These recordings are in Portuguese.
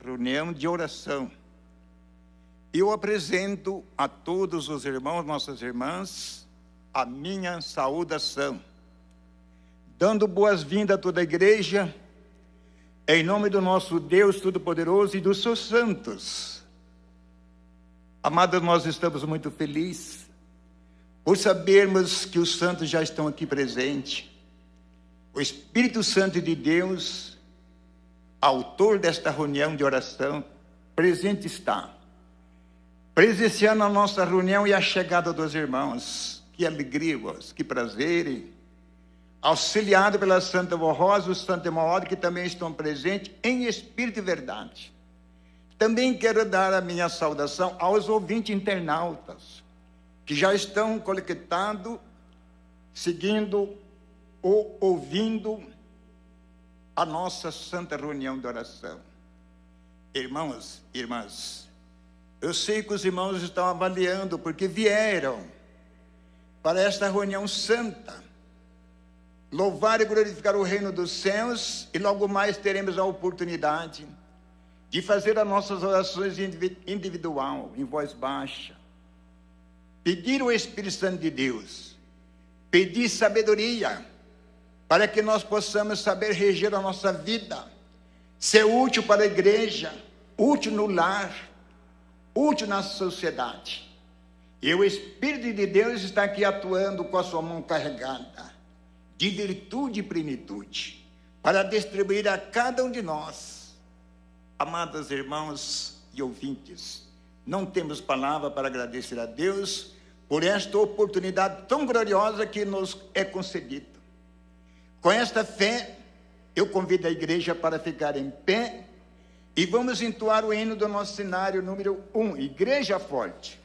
reunião de oração. Eu apresento a todos os irmãos, nossas irmãs, a minha saudação, dando boas-vindas a toda a igreja, em nome do nosso Deus Todo-Poderoso e dos seus santos. Amados, nós estamos muito felizes por sabermos que os santos já estão aqui presentes. O Espírito Santo de Deus, autor desta reunião de oração, presente está, presenciando a nossa reunião e a chegada dos irmãos. Que alegria, que prazer, auxiliado pela Santa Vó Rosa, o Santo Emaúde, que também estão presentes em espírito e verdade. Também quero dar a minha saudação aos ouvintes internautas, que já estão conectados, seguindo ou ouvindo a nossa santa reunião de oração. Irmãos, irmãs, eu sei que os irmãos estão avaliando, porque vieram para esta reunião santa, louvar e glorificar o reino dos céus, e logo mais teremos a oportunidade de fazer as nossas orações individual, em voz baixa, pedir o Espírito Santo de Deus, pedir sabedoria, para que nós possamos saber reger a nossa vida, ser útil para a igreja, útil no lar, útil na sociedade. E o Espírito de Deus está aqui atuando com a sua mão carregada de virtude e plenitude, para distribuir a cada um de nós. Amados irmãos e ouvintes, não temos palavra para agradecer a Deus por esta oportunidade tão gloriosa que nos é concedida. Com esta fé, eu convido a igreja para ficar em pé e vamos entoar o hino do nosso cenário número 1, Igreja Forte.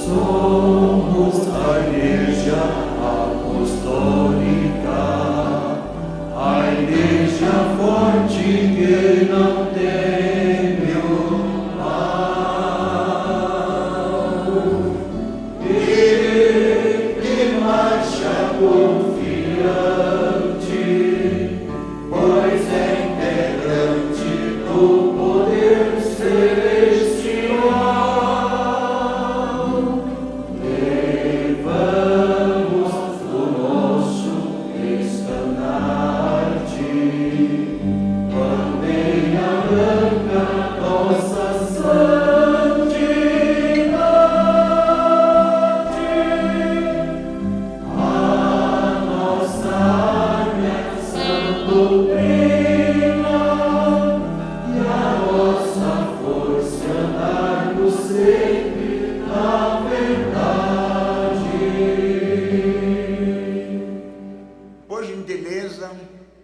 Somos a Igreja Apostólica, a Igreja forte que não teme o mal, e que marcha confiante, pois é integrante do poder celestial.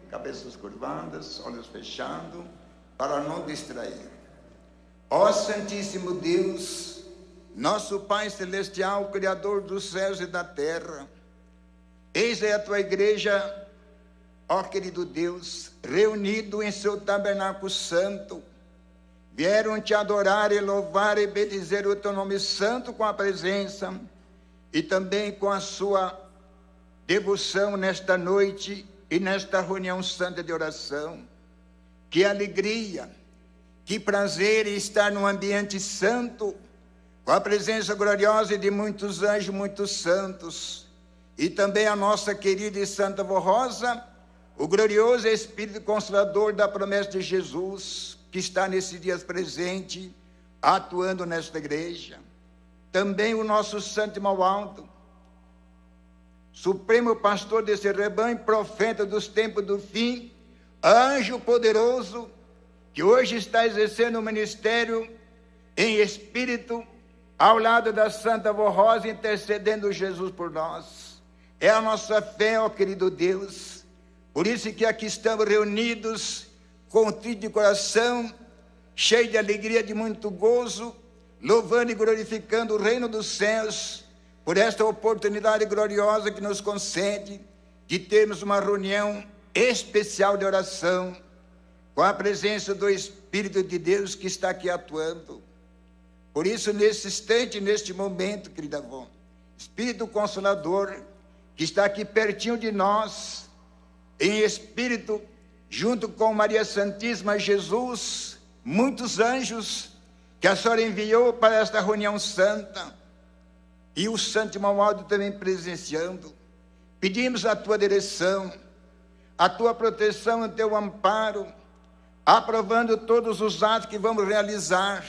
Cabeças curvadas, olhos fechados, para não distrair. Ó Santíssimo Deus, nosso Pai Celestial, Criador dos céus e da terra, eis aí a tua igreja, ó querido Deus, reunido em seu tabernáculo santo, vieram te adorar e louvar e bendizer o teu nome santo com a presença e também com a sua devoção nesta noite e nesta reunião santa de oração. Que alegria, que prazer estar num ambiente santo, com a presença gloriosa de muitos anjos, muitos santos, e também a nossa querida e santa Vó Rosa, o glorioso Espírito Consolador da promessa de Jesus, que está nesses dias presente, atuando nesta igreja. Também o nosso Santo Emaúde, Supremo Pastor desse rebanho, profeta dos tempos do fim, anjo poderoso, que hoje está exercendo o ministério em espírito, ao lado da Santa Vó Rosa, intercedendo Jesus por nós. É a nossa fé, ó querido Deus, por isso que aqui estamos reunidos, contritos de coração, cheios de alegria, de muito gozo, louvando e glorificando o reino dos céus, por esta oportunidade gloriosa que nos concede de termos uma reunião especial de oração, com a presença do Espírito de Deus que está aqui atuando. Por isso, nesse instante, neste momento, querida avó, Espírito Consolador, que está aqui pertinho de nós, em espírito, junto com Maria Santíssima, Jesus, muitos anjos que a senhora enviou para esta reunião santa, e o Santo Irmão Aldo também presenciando. Pedimos a tua direção, a tua proteção, o teu amparo, aprovando todos os atos que vamos realizar.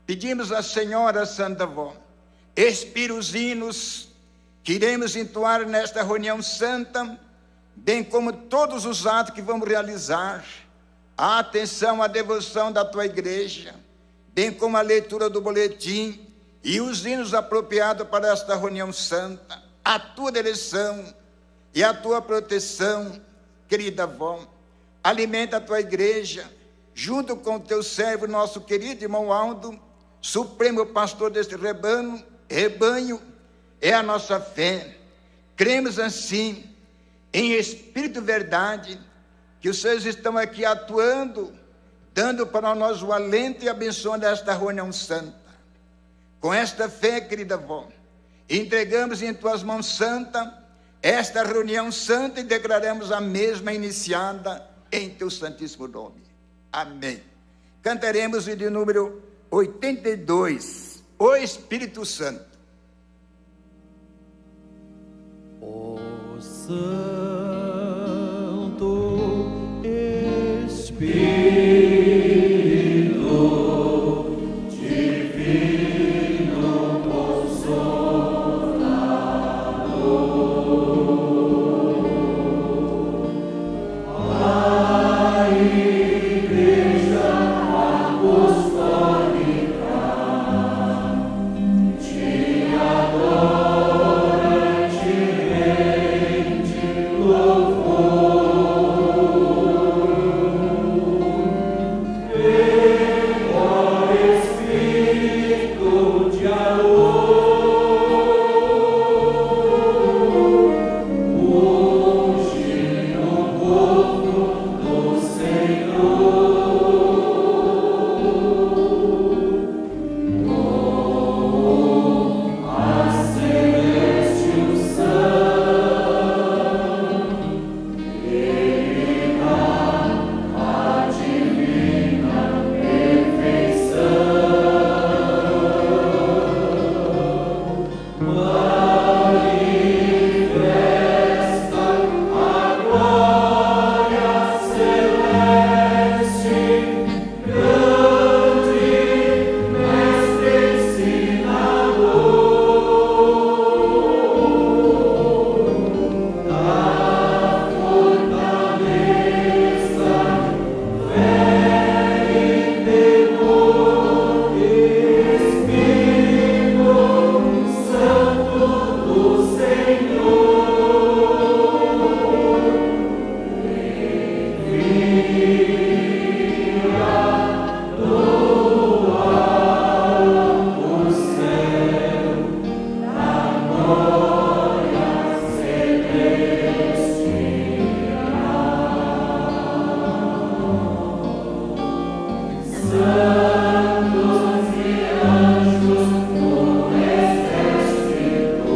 Pedimos à Senhora Santa Avó, expira os hinos que iremos entoar nesta reunião santa, bem como todos os atos que vamos realizar, a atenção à devoção da tua igreja, bem como a leitura do boletim e os hinos apropriados para esta reunião santa, a tua direção e a tua proteção, querida avó. Alimenta a tua igreja, junto com o teu servo, nosso querido irmão Aldo, supremo pastor deste rebanho, é a nossa fé. Cremos assim, em espírito e verdade, que os senhores estão aqui atuando, dando para nós o alento e abençoando esta reunião santa. Com esta fé, querida avó, entregamos em tuas mãos santa esta reunião santa e declaramos a mesma iniciada em teu santíssimo nome. Amém. Cantaremos o de número 82, o Espírito Santo. Ó Santo Espírito Divino Consolador, a Igreja Apostólica te adora, te rende louvor. Ó Espírito de amor, unge o povo do Senhor, com a celeste unção, ele dá a divina perfeição. Manifesta a glória celeste, grande mestre ensinador, da fortaleza, fé e temor, Espírito Santo do Senhor, envia do alto céu a glória celestial. Santos e anjos no exército,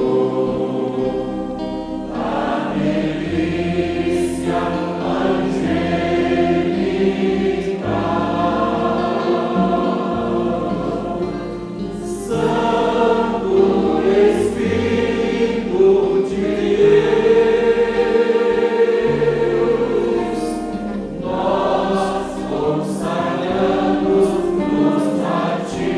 da milícia angelical, Santo Espírito de Deus, nós consagramos-nos a ti.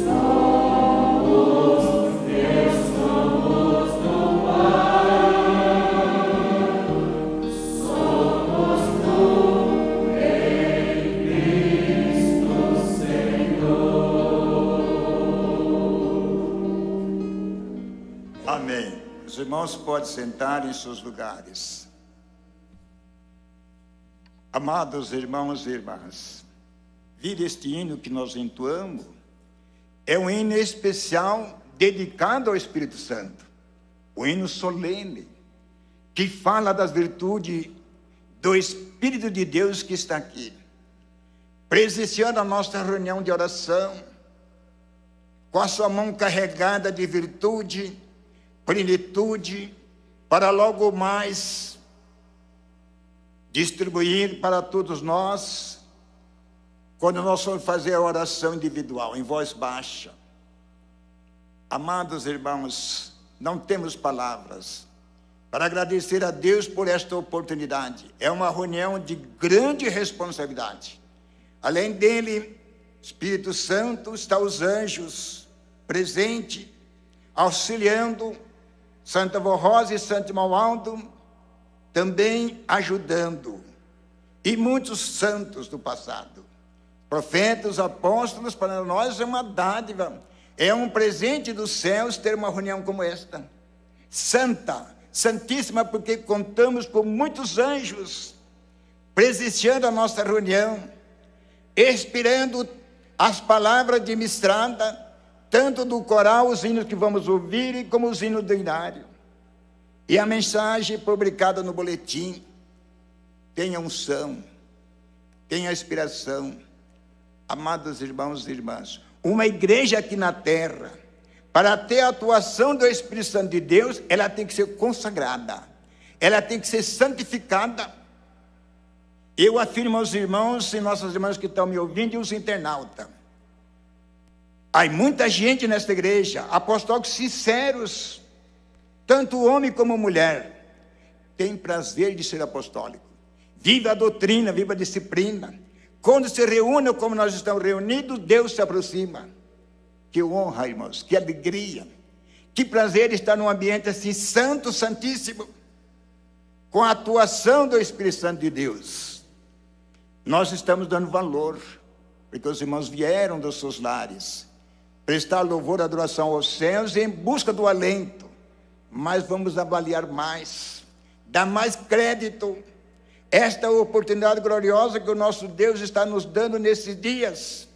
Somos Deus, somos do Pai, somos tu em Cristo Senhor. Amém. Os irmãos podem sentar em seus lugares. Amados irmãos e irmãs, vir este hino que nós entoamos é um hino especial dedicado ao Espírito Santo. O hino solene, que fala das virtudes do Espírito de Deus que está aqui, presenciando a nossa reunião de oração, com a sua mão carregada de virtude, plenitude, para logo mais distribuir para todos nós, quando nós formos fazer a oração individual, em voz baixa. Amados irmãos, não temos palavras para agradecer a Deus por esta oportunidade. É uma reunião de grande responsabilidade. Além dele, Espírito Santo, está os anjos presentes, auxiliando Santa Vó Rosa e Santo Irmão Aldo, também ajudando. E muitos santos do passado, profetas, apóstolos, para nós é uma dádiva, é um presente dos céus ter uma reunião como esta. Santa, santíssima, porque contamos com muitos anjos presenciando a nossa reunião, expirando as palavras de ministrada, tanto do coral, os hinos que vamos ouvir, como os hinos do inário. E a mensagem publicada no boletim, tenha unção, tenha inspiração. Amados irmãos e irmãs, uma igreja aqui na terra, para ter a atuação do Espírito Santo de Deus, ela tem que ser consagrada, ela tem que ser santificada. Eu afirmo aos irmãos e nossas irmãs que estão me ouvindo e os internautas, há muita gente nesta igreja, apostólicos sinceros, tanto homem como mulher, tem prazer de ser apostólico, vive a doutrina, vive a disciplina. Quando se reúnem como nós estamos reunidos, Deus se aproxima. Que honra, irmãos, que alegria, que prazer estar num ambiente assim santo, santíssimo, com a atuação do Espírito Santo de Deus. Nós estamos dando valor, porque os irmãos vieram dos seus lares, prestar louvor e adoração aos céus em busca do alento, mas vamos avaliar mais, dar mais crédito, esta oportunidade gloriosa que o nosso Deus está nos dando nesses dias,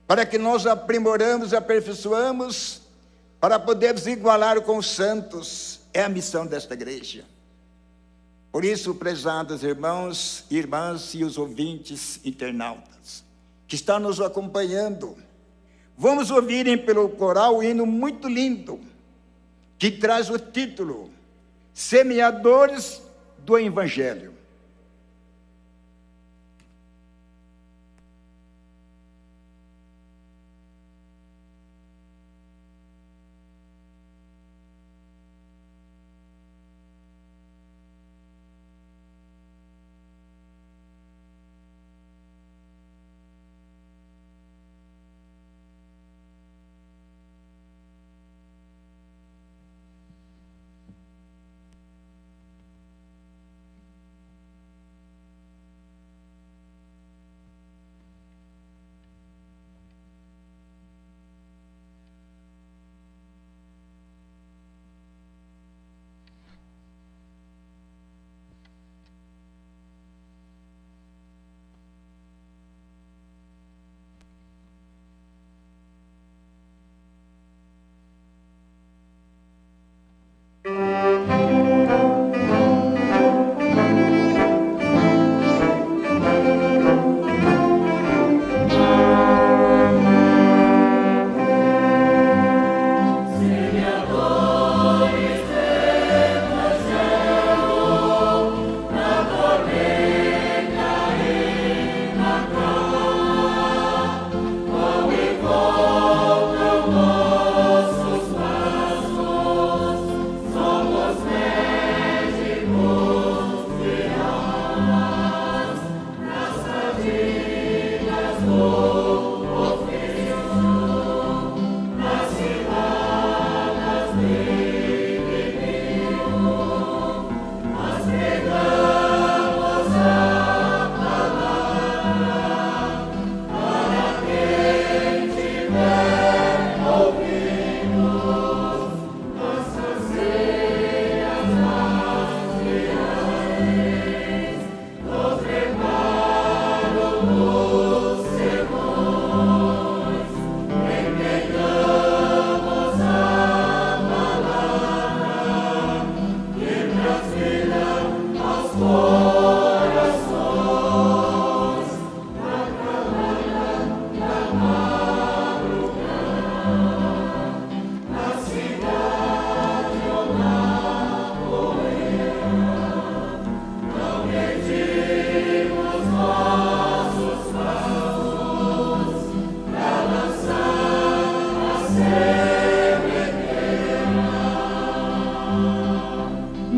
para que nós aprimoramos, aperfeiçoamos, para podermos igualar com os santos. É a missão desta igreja. Por isso, prezados irmãos, irmãs e os ouvintes internautas que estão nos acompanhando, vamos ouvirem pelo coral um hino muito lindo, que traz o título Semeadores do Evangelho.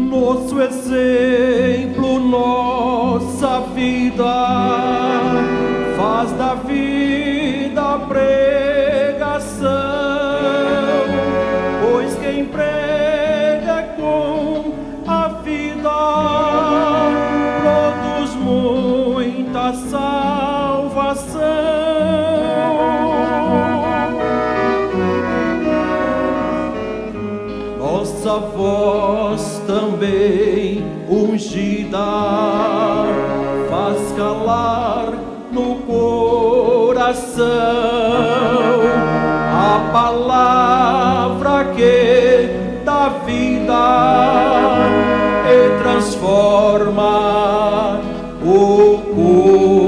nosso exemplo, nossa vida, faz da vida a pregação, pois quem prega com a vida produz muita salvação. Nossa voz também ungida faz calar no coração a palavra que dá vida e transforma o coração.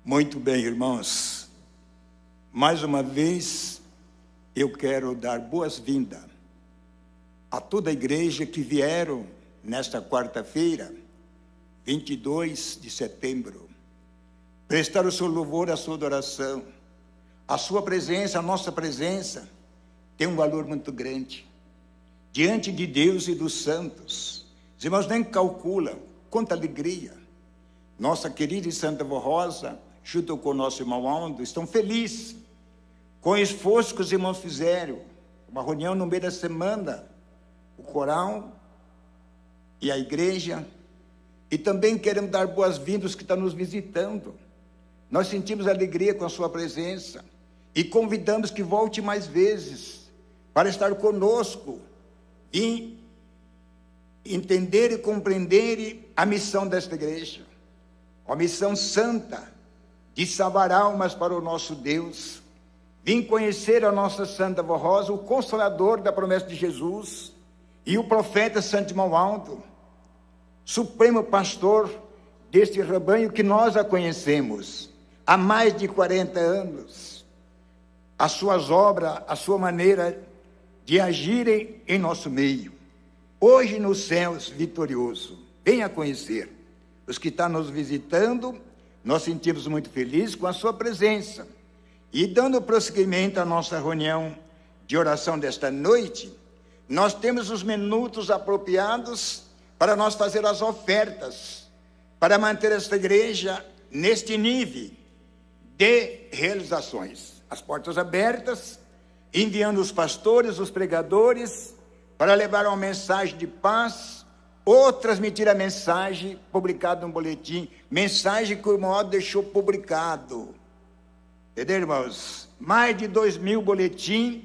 Muito bem, irmãos. Mais uma vez, eu quero dar boas-vindas a toda a igreja que vieram nesta quarta-feira, 22 de setembro, prestar o seu louvor, a sua adoração. A sua presença, a nossa presença, tem um valor muito grande diante de Deus e dos santos. Os irmãos nem calculam quanta alegria. Nossa querida e santa Vó Rosa, junto com o nosso irmão Aldo, estão felizes com o esforço que os irmãos fizeram. Uma reunião no meio da semana, o coral e a igreja. E também queremos dar boas-vindas que estão nos visitando. Nós sentimos alegria com a sua presença e convidamos que volte mais vezes para estar conosco e entender e compreender a missão desta igreja, a missão santa de salvar almas para o nosso Deus. Vim conhecer a nossa Santa Vó Rosa, o consolador da promessa de Jesus, e o profeta Santo Irmão Aldo, supremo pastor deste rebanho que nós a conhecemos há mais de 40 anos. As suas obras, a sua maneira de agirem em nosso meio. Hoje nos céus vitorioso, venha conhecer. Os que estão nos visitando, nós sentimos muito felizes com a sua presença. E dando prosseguimento à nossa reunião de oração desta noite, nós temos os minutos apropriados para nós fazer as ofertas, para manter esta igreja neste nível de realizações. as portas abertas, enviando os pastores, os pregadores, para levar uma mensagem de paz, ou transmitir a mensagem publicada no boletim, mensagem que o irmão Aldo deixou publicado. Entendeu, irmãos? Mais de 2.000 boletins,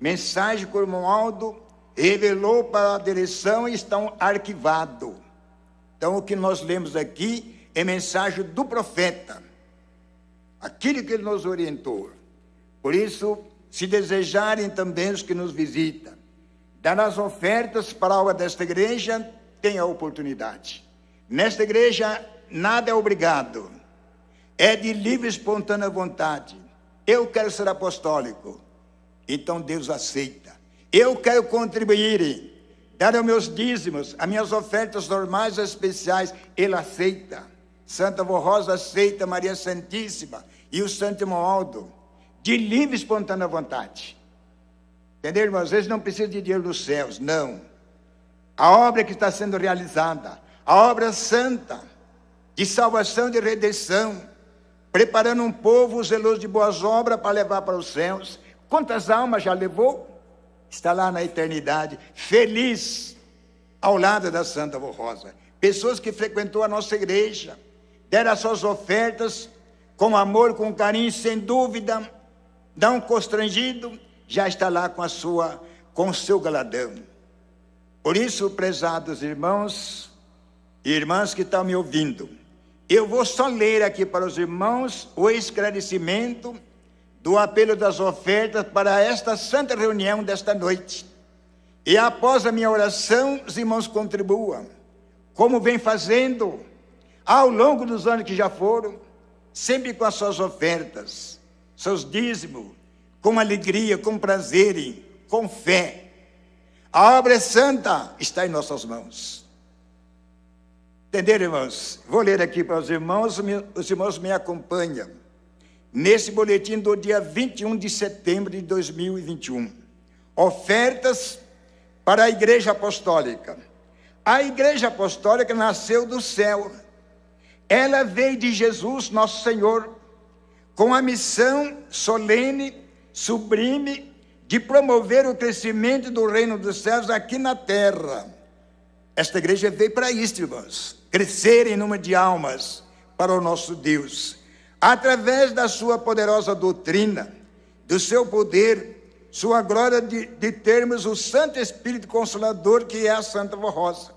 mensagem que o irmão Aldo revelou para a direção e estão arquivados. Então, o que nós lemos aqui é mensagem do profeta, aquilo que ele nos orientou. Por isso, se desejarem também os que nos visitam, dar as ofertas para a obra desta igreja, tem a oportunidade. Nesta igreja, nada é obrigado. É de livre e espontânea vontade. Eu quero ser apostólico. Então Deus aceita. Eu quero contribuir, dar os meus dízimos, as minhas ofertas normais ou especiais. Ele aceita. Santa Avó Rosa aceita, Maria Santíssima e o Santo Irmão Aldo. De livre e espontânea vontade. Entendeu, irmãos? Às vezes não precisa de dinheiro dos céus, não. A obra que está sendo realizada, a obra santa, de salvação e de redenção, preparando um povo zeloso de boas obras para levar para os céus. Quantas almas já levou? Está lá na eternidade, feliz, ao lado da Santa Avó Rosa. Pessoas que frequentou a nossa igreja, deram as suas ofertas, com amor, com carinho, sem dúvida, não constrangido, já está lá com o seu galadão. Por isso, prezados irmãos e irmãs que estão me ouvindo, eu vou só ler aqui para os irmãos o esclarecimento do apelo das ofertas para esta santa reunião desta noite. E após a minha oração, os irmãos contribuam, como vem fazendo ao longo dos anos que já foram, sempre com as suas ofertas, seus dízimos, com alegria, com prazer, com fé. A obra é santa, está em nossas mãos. Entenderam, irmãos? Vou ler aqui para os irmãos me acompanham. Nesse boletim do dia 21 de setembro de 2021. Ofertas para a Igreja Apostólica. A Igreja Apostólica nasceu do céu. Ela veio de Jesus, nosso Senhor, com a missão solene, sublime, de promover o crescimento do reino dos céus aqui na terra. Esta igreja veio para isso, irmãos, crescer em número de almas para o nosso Deus, através da sua poderosa doutrina, do seu poder, sua glória de termos o Santo Espírito Consolador, que é a Santa Avó Rosa,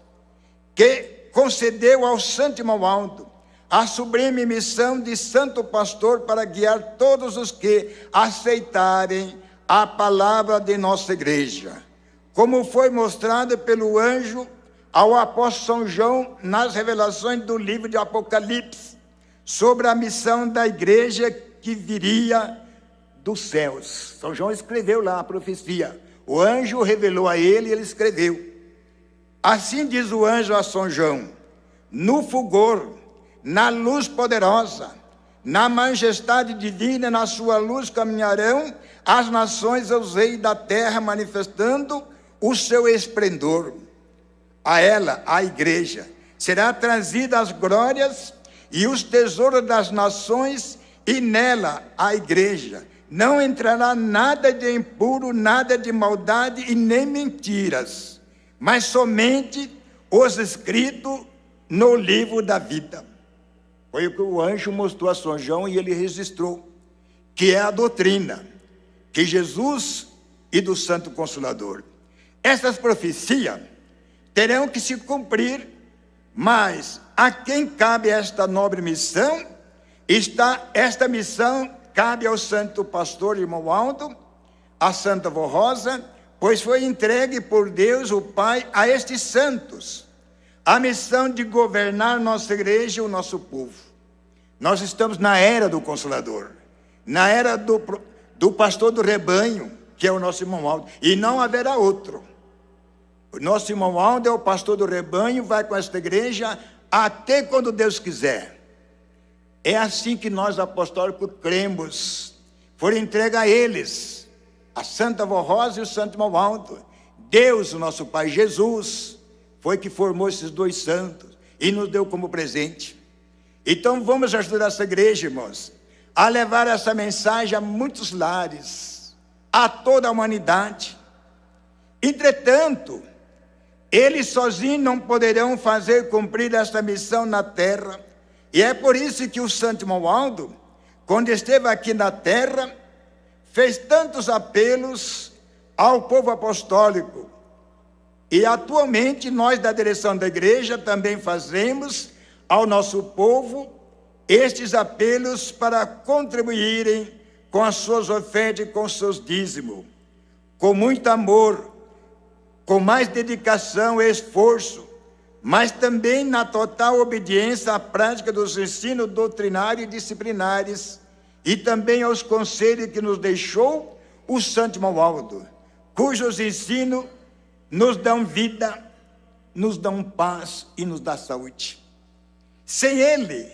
que concedeu ao Santo Irmão Aldo a sublime missão de santo pastor para guiar todos os que aceitarem a palavra de nossa igreja, como foi mostrado pelo anjo ao apóstolo São João nas revelações do livro de Apocalipse, sobre a missão da igreja que viria dos céus. São João escreveu lá a profecia, o anjo revelou a ele e ele escreveu. Assim diz o anjo a São João: no fulgor, na luz poderosa, na majestade divina, na sua luz caminharão as nações, os reis da terra, manifestando o seu esplendor. A ela, a igreja, será trazida as glórias e os tesouros das nações, e nela, a igreja, não entrará nada de impuro, nada de maldade e nem mentiras, mas somente os escritos no livro da vida. Foi o que o anjo mostrou a São João e ele registrou, que é a doutrina, que Jesus e do Santo Consolador. Essas profecias terão que se cumprir, mas a quem cabe esta nobre missão? Esta missão cabe ao Santo Pastor Irmão Aldo, a Santa Avó Rosa, pois foi entregue por Deus o Pai a estes santos a missão de governar nossa igreja e o nosso povo. Nós estamos na era do Consolador, na era do pastor do rebanho, que é o nosso irmão Aldo, e não haverá outro. O nosso irmão Aldo é o pastor do rebanho, vai com esta igreja até quando Deus quiser. É assim que nós apostólicos cremos. Foram entregue a eles, a Santa Avó Rosa e o Santo Irmão Aldo. Deus, o nosso Pai Jesus, foi que formou esses dois santos e nos deu como presente. Então vamos ajudar essa igreja, irmãos, a levar essa mensagem a muitos lares, a toda a humanidade. Entretanto, eles sozinhos não poderão fazer cumprir esta missão na terra. E é por isso que o Santo Romualdo, quando esteve aqui na terra, fez tantos apelos ao povo apostólico. E atualmente nós da direção da igreja também fazemos ao nosso povo estes apelos para contribuírem com as suas ofertas e com os seus dízimos, com muito amor, com mais dedicação e esforço, mas também na total obediência à prática dos ensinos doutrinários e disciplinares, e também aos conselhos que nos deixou o Santo Romualdo, cujos ensinos nos dão vida, nos dão paz e nos dão saúde. Sem ele,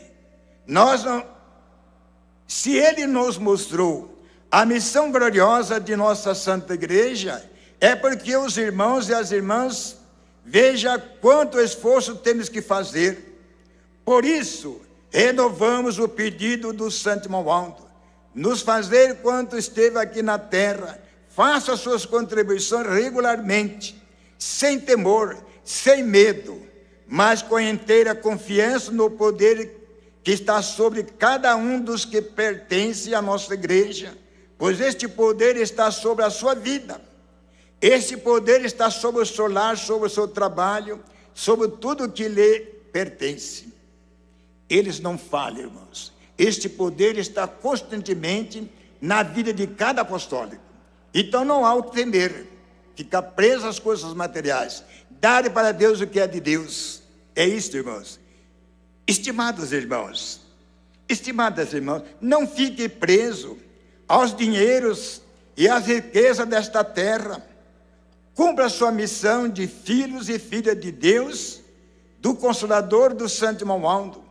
se ele nos mostrou a missão gloriosa de nossa Santa Igreja, é porque os irmãos e as irmãs vejam quanto esforço temos que fazer. Por isso, renovamos o pedido do Santo Romualdo, nos fazer quanto esteve aqui na terra, faça as suas contribuições regularmente, sem temor, sem medo, mas com inteira confiança no poder que está sobre cada um dos que pertencem à nossa igreja, pois este poder está sobre a sua vida. Esse poder está sobre o seu lar, sobre o seu trabalho, sobre tudo que lhe pertence. Eles não falham, irmãos. Este poder está constantemente na vida de cada apostólico. Então não há o que temer, ficar preso às coisas materiais. Dar para Deus o que é de Deus. É isto, irmãos. Estimados irmãos, estimadas irmãs, não fique preso aos dinheiros e às riquezas desta terra. Cumpra a sua missão de filhos e filhas de Deus, do Consolador do Santo Romualdo.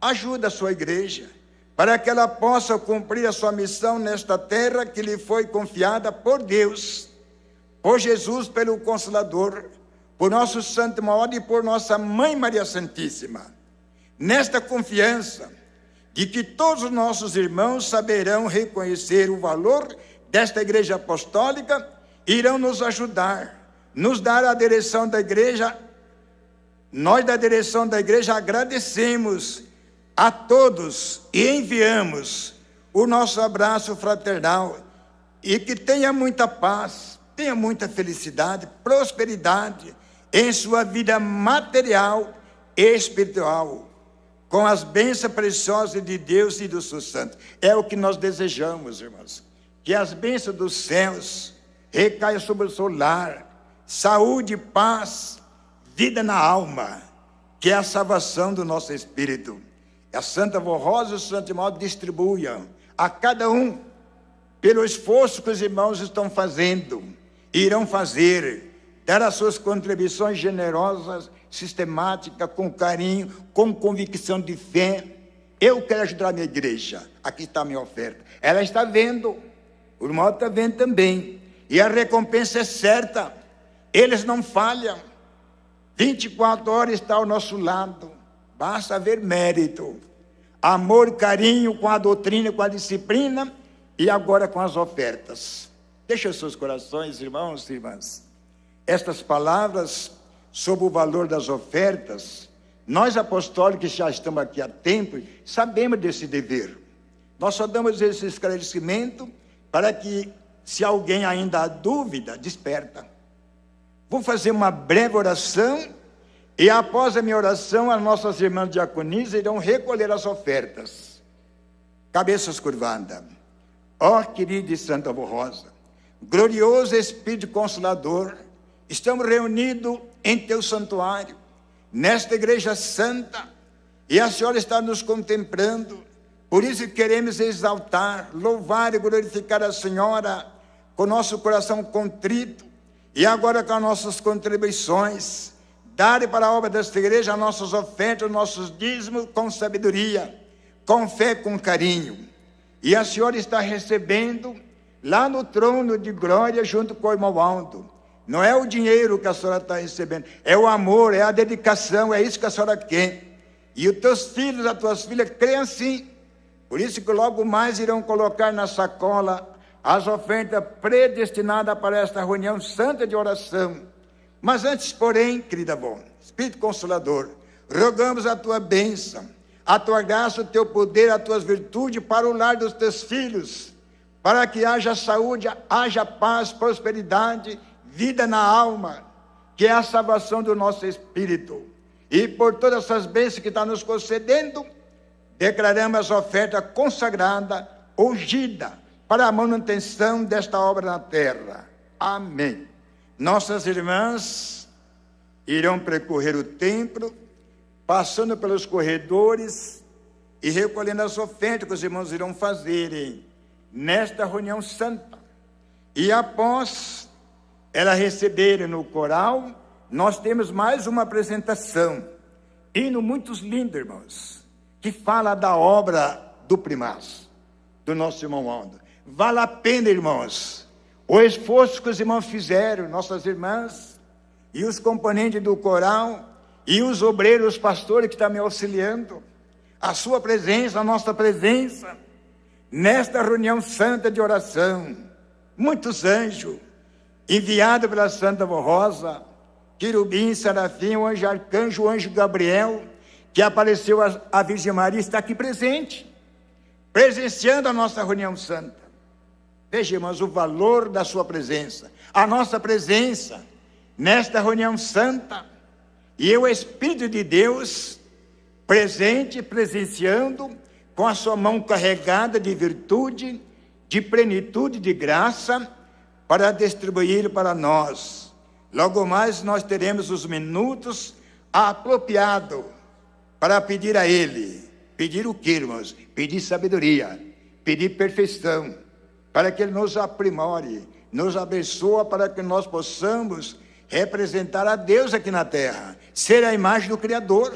Ajuda a sua igreja, para que ela possa cumprir a sua missão nesta terra que lhe foi confiada por Deus, por Jesus, pelo Consolador, por nosso Santo Romualdo e por nossa Mãe Maria Santíssima. Nesta confiança de que todos os nossos irmãos saberão reconhecer o valor desta igreja apostólica, irão nos ajudar, nos dar a direção da igreja. Nós da direção da igreja agradecemos a todos e enviamos o nosso abraço fraternal, e que tenha muita paz, tenha muita felicidade, prosperidade em sua vida material e espiritual, com as bênçãos preciosas de Deus e dos seus santos. É o que nós desejamos, irmãos, que as bênçãos dos céus recaia sobre o seu lar, saúde, paz, vida na alma, que é a salvação do nosso espírito. A Santa Vó Rosa e o Santo Romualdo distribuam a cada um, pelo esforço que os irmãos estão fazendo, irão fazer, dar as suas contribuições generosas, sistemáticas, com carinho, com convicção de fé. Eu quero ajudar a minha igreja, aqui está a minha oferta. Ela está vendo, o irmão está vendo também. E a recompensa é certa, eles não falham, 24 horas está ao nosso lado, basta haver mérito, amor, carinho com a doutrina, com a disciplina e agora com as ofertas. Deixa os seus corações, irmãos e irmãs, estas palavras sobre o valor das ofertas. Nós apostólicos que já estamos aqui há tempo, sabemos desse dever. Nós só damos esse esclarecimento para que, se alguém ainda há dúvida, desperta. Vou fazer uma breve oração, e após a minha oração, as nossas irmãs diaconisas irão recolher as ofertas. Cabeças curvadas. Ó querida e Santa Vó Rosa, glorioso Espírito Consolador, estamos reunidos em teu santuário, nesta igreja santa, e a senhora está nos contemplando. Por isso queremos exaltar, louvar e glorificar a senhora, com nosso coração contrito, e agora com as nossas contribuições, dar para a obra desta igreja as nossas ofertas, nossos dízimos, com sabedoria, com fé, com carinho. E a senhora está recebendo lá no trono de glória junto com o irmão Aldo. Não é o dinheiro que a senhora está recebendo, é o amor, é a dedicação, é isso que a senhora quer. E os teus filhos, as tuas filhas, creem assim, Por isso que logo mais irão colocar na sacola as ofertas predestinadas para esta reunião santa de oração. Mas antes, porém, querida avó, Espírito Consolador, rogamos a tua bênção, a tua graça, o teu poder, as tuas virtudes para o lar dos teus filhos, para que haja saúde, haja paz, prosperidade, vida na alma, que é a salvação do nosso espírito. E por todas essas bênçãos que está nos concedendo, declaramos essa oferta consagrada, ungida, para a manutenção desta obra na terra. Amém. Nossas irmãs irão percorrer o templo, passando pelos corredores e recolhendo as ofertas que os irmãos irão fazerem nesta reunião santa. E após ela receberem no coral, nós temos mais uma apresentação, hino muito lindo, irmãos, que fala da obra do primaz, do nosso irmão Aldo. Vale a pena, irmãos, o esforço que os irmãos fizeram, nossas irmãs, e os componentes do coral, e os obreiros, os pastores que estão me auxiliando, a sua presença, a nossa presença, nesta reunião santa de oração. Muitos anjos, enviados pela Santa Vó Rosa, querubim, serafim, o anjo arcanjo, o anjo Gabriel, que apareceu a Virgem Maria, está aqui presente, presenciando a nossa reunião santa. Veja, irmãos, o valor da sua presença, a nossa presença nesta reunião santa, e o Espírito de Deus presente, presenciando, com a sua mão carregada de virtude, de plenitude, de graça, para distribuir para nós. Logo mais nós teremos os minutos apropriados para pedir a Ele. Pedir o que, irmãos? Pedir sabedoria, pedir perfeição, para que Ele nos aprimore, nos abençoe, para que nós possamos representar a Deus aqui na terra, ser a imagem do Criador.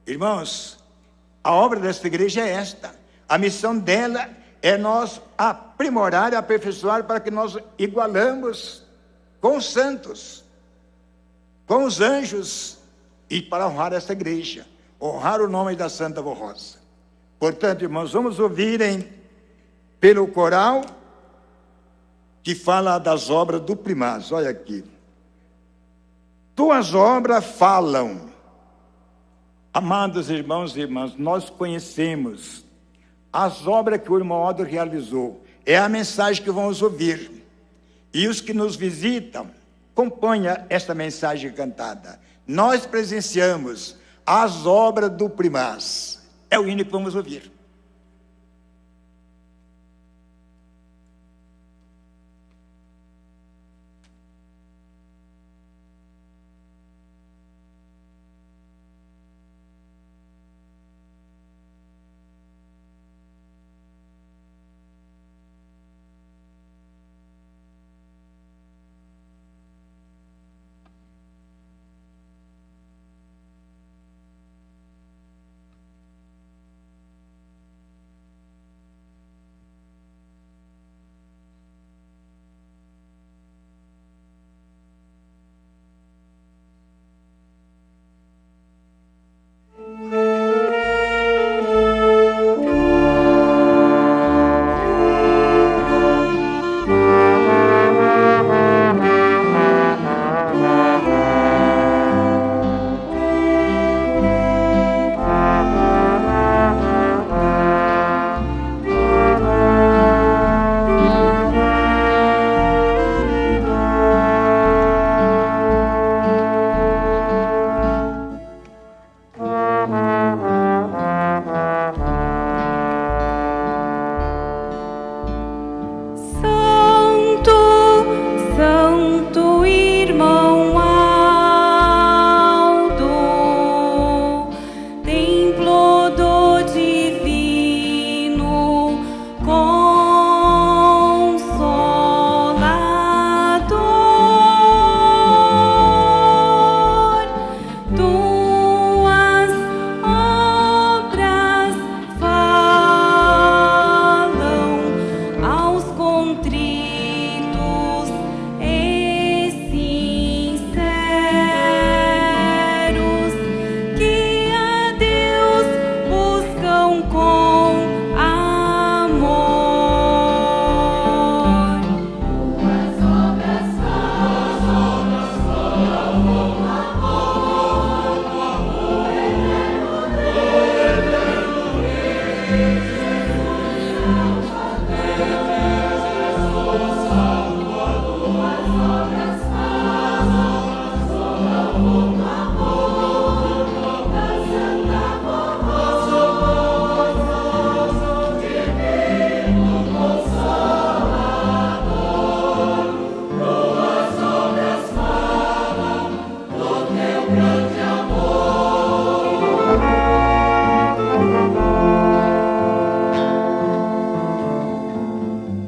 Irmãos, a obra desta igreja é esta, a missão dela é nós aprimorar e aperfeiçoar para que nós igualamos com os santos, com os anjos, e para honrar esta igreja, honrar o nome da Santa Vó Rosa. Portanto, irmãos, vamos ouvirem pelo coral que fala das obras do primaz. Olha aqui. Tuas obras falam. Amados irmãos e irmãs, nós conhecemos as obras que o irmão Aldo realizou. É a mensagem que vamos ouvir. E os que nos visitam, acompanham esta mensagem cantada. Nós presenciamos as obras do primaz. É o hino que vamos ouvir.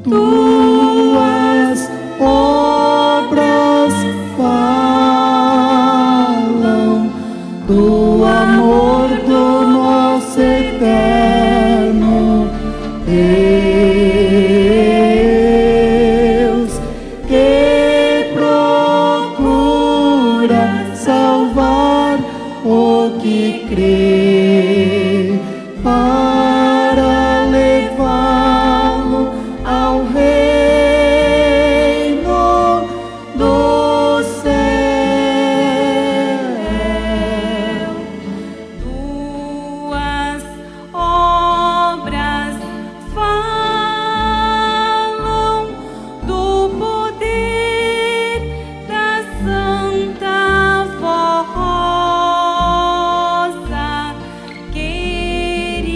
tuas obras falam do amor do nosso eterno Deus, que procura salvar o que crê, para levá-lo ao reino do céu. Tuas obras falam do poder da Santa Vossa querida,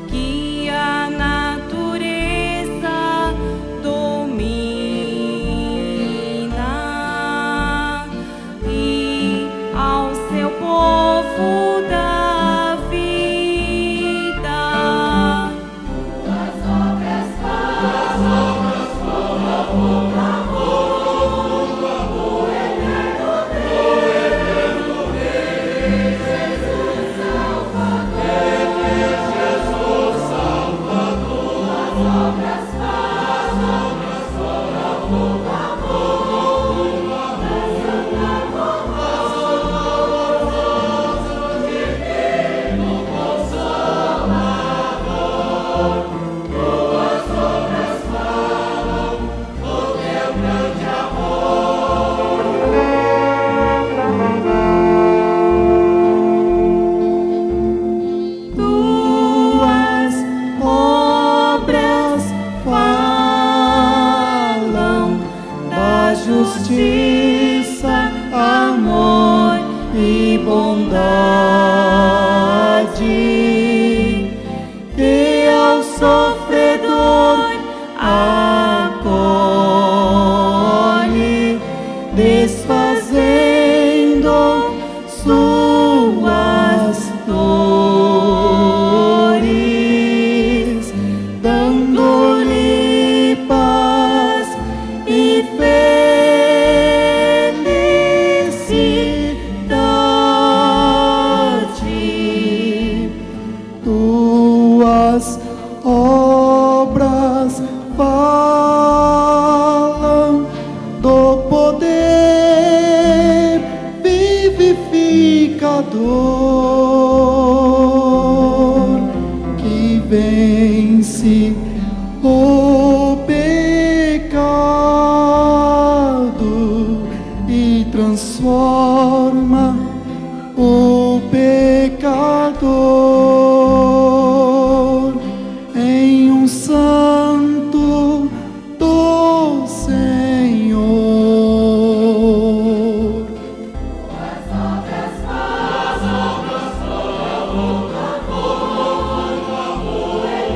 que a natureza domina e ao seu povo dá vida. Tuas obras falam do amor eterno Deus, Jesus Salvador. Tuas obras falam do amor da Santa Vossa divino Consolador. Tuas obras falam do teu grande amor. Tuas obras falam da justiça, amor e bondade, que ao sofredor acolhe, desfazendo suas dores, dando-lhe paz e felicidade. Tuas obras falam do poder vivificador, que vence o pecado e transforma o pecador em um santo do Senhor. Tuas obras falam do amor eterno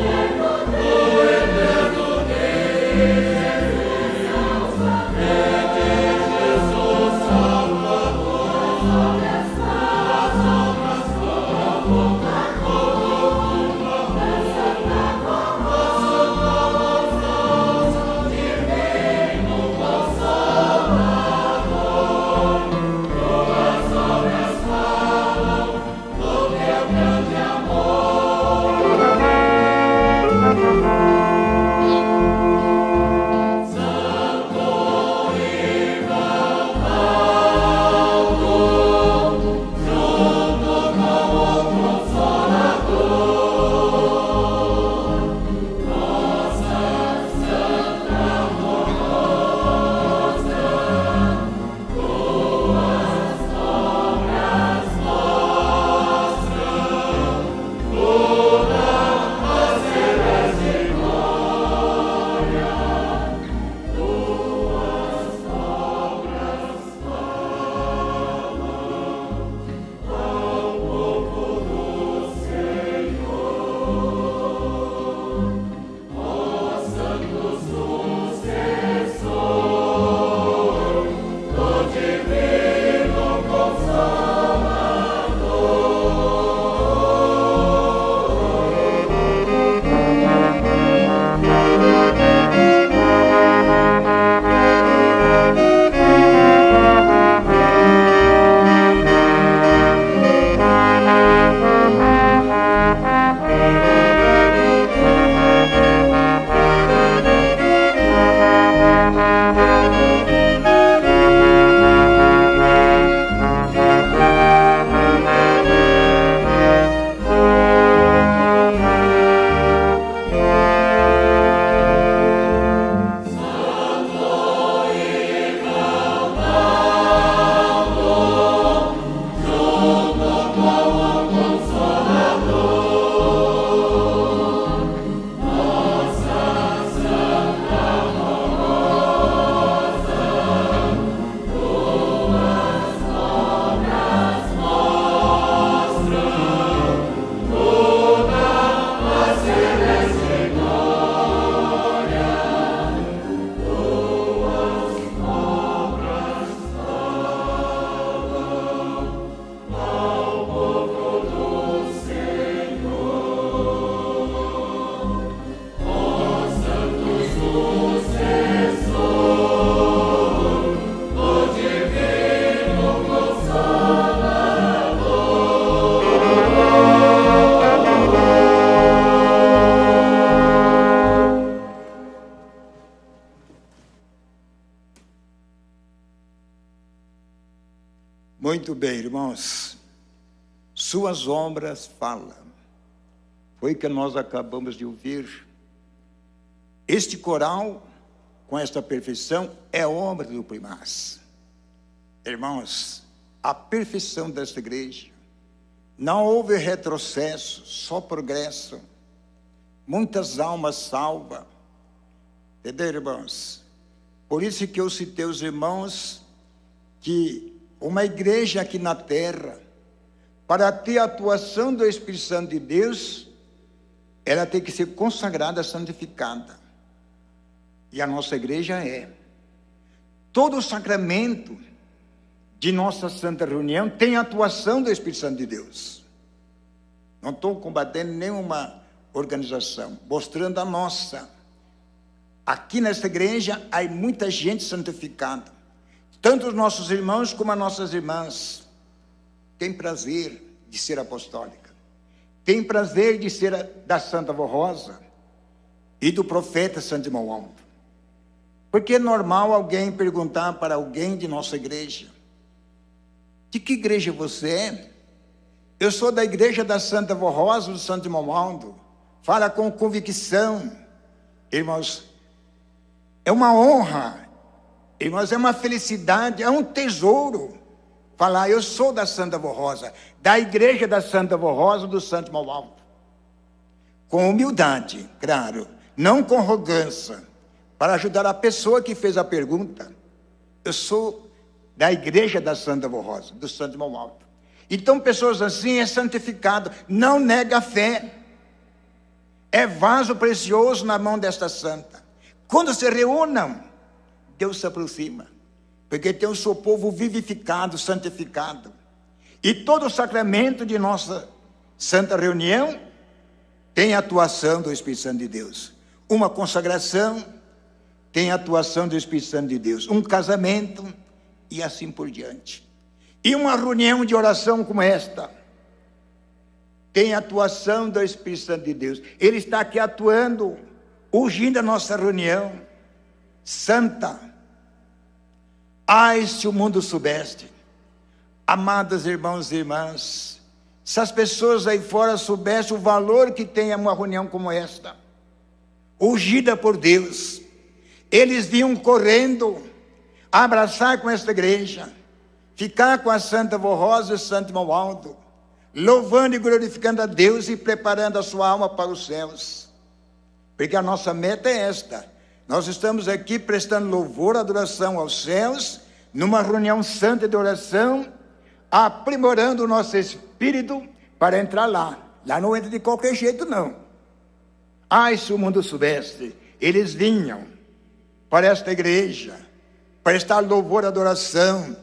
Muito bem, irmãos. Suas obras falam. Foi o que nós acabamos de ouvir. Este coral, com esta perfeição, é obra do primaz. Irmãos, a perfeição desta igreja, não houve retrocesso, só progresso. Muitas almas salvas. Entendeu, irmãos? Por isso que eu citei os irmãos que uma igreja aqui na terra, para ter a atuação do Espírito Santo de Deus, ela tem que ser consagrada, santificada. E a nossa igreja é. Todo o sacramento de nossa Santa Reunião tem a atuação do Espírito Santo de Deus. Não estou combatendo nenhuma organização, mostrando a nossa. Aqui nesta igreja há muita gente santificada. Tanto os nossos irmãos como as nossas irmãs têm prazer de ser apostólica. Tem prazer de ser da Santa Vó Rosa e do profeta Santo Irmão Alto. Porque é normal alguém perguntar para alguém de nossa igreja: de que igreja você é? Eu sou da igreja da Santa Vó Rosa, do Santo Irmão Alto. Fala com convicção. Irmãos, é uma honra. Irmãos, é uma felicidade, é um tesouro falar: eu sou da Santa Vó Rosa, da igreja da Santa Vó Rosa, do Santo Irmão Alto. Com humildade, claro, não com arrogância, para ajudar a pessoa que fez a pergunta. Eu sou da igreja da Santa Vó Rosa, do Santo Irmão Alto. Então, pessoas assim é santificado, não nega a fé. É vaso precioso na mão desta santa. Quando se reúnam, Deus se aproxima, porque tem o seu povo vivificado, santificado. E todo o sacramento de nossa santa reunião tem a atuação do Espírito Santo de Deus. Uma consagração tem a atuação do Espírito Santo de Deus. Um casamento e assim por diante. E uma reunião de oração como esta tem a atuação do Espírito Santo de Deus. Ele está aqui atuando, ungindo a nossa reunião santa. Ai, se o mundo soubesse, amados irmãos e irmãs, se as pessoas aí fora soubessem o valor que tem uma reunião como esta, ungida por Deus, eles vinham correndo abraçar com esta igreja, ficar com a Santa Vó Rosa e o Santo Irmão Alto, louvando e glorificando a Deus e preparando a sua alma para os céus. Porque a nossa meta é esta. Nós estamos aqui prestando louvor, adoração aos céus, numa reunião santa de oração, aprimorando o nosso espírito para entrar lá. Lá não entra de qualquer jeito, não. Ai, se o mundo soubesse, eles vinham para esta igreja, prestar louvor, adoração,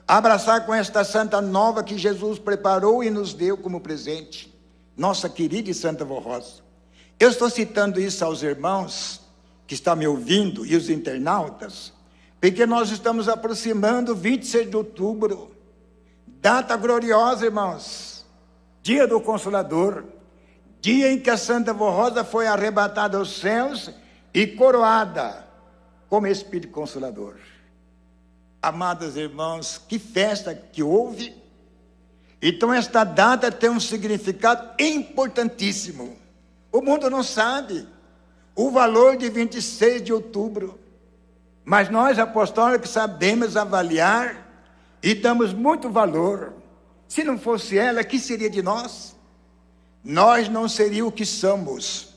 abraçar com esta santa nova que Jesus preparou e nos deu como presente, nossa querida e Santa Vó Rosa. Eu estou citando isso aos irmãos que estão me ouvindo e os internautas, porque nós estamos aproximando 26 de outubro, data gloriosa, irmãos, dia do Consolador, dia em que a Santa Vó Rosa foi arrebatada aos céus e coroada como Espírito Consolador. Amados irmãos, que festa que houve. Então esta data tem um significado importantíssimo. O mundo não sabe o valor de 26 de outubro, mas nós apostólicos sabemos avaliar e damos muito valor. Se não fosse ela, que seria de nós? Nós não seríamos o que somos.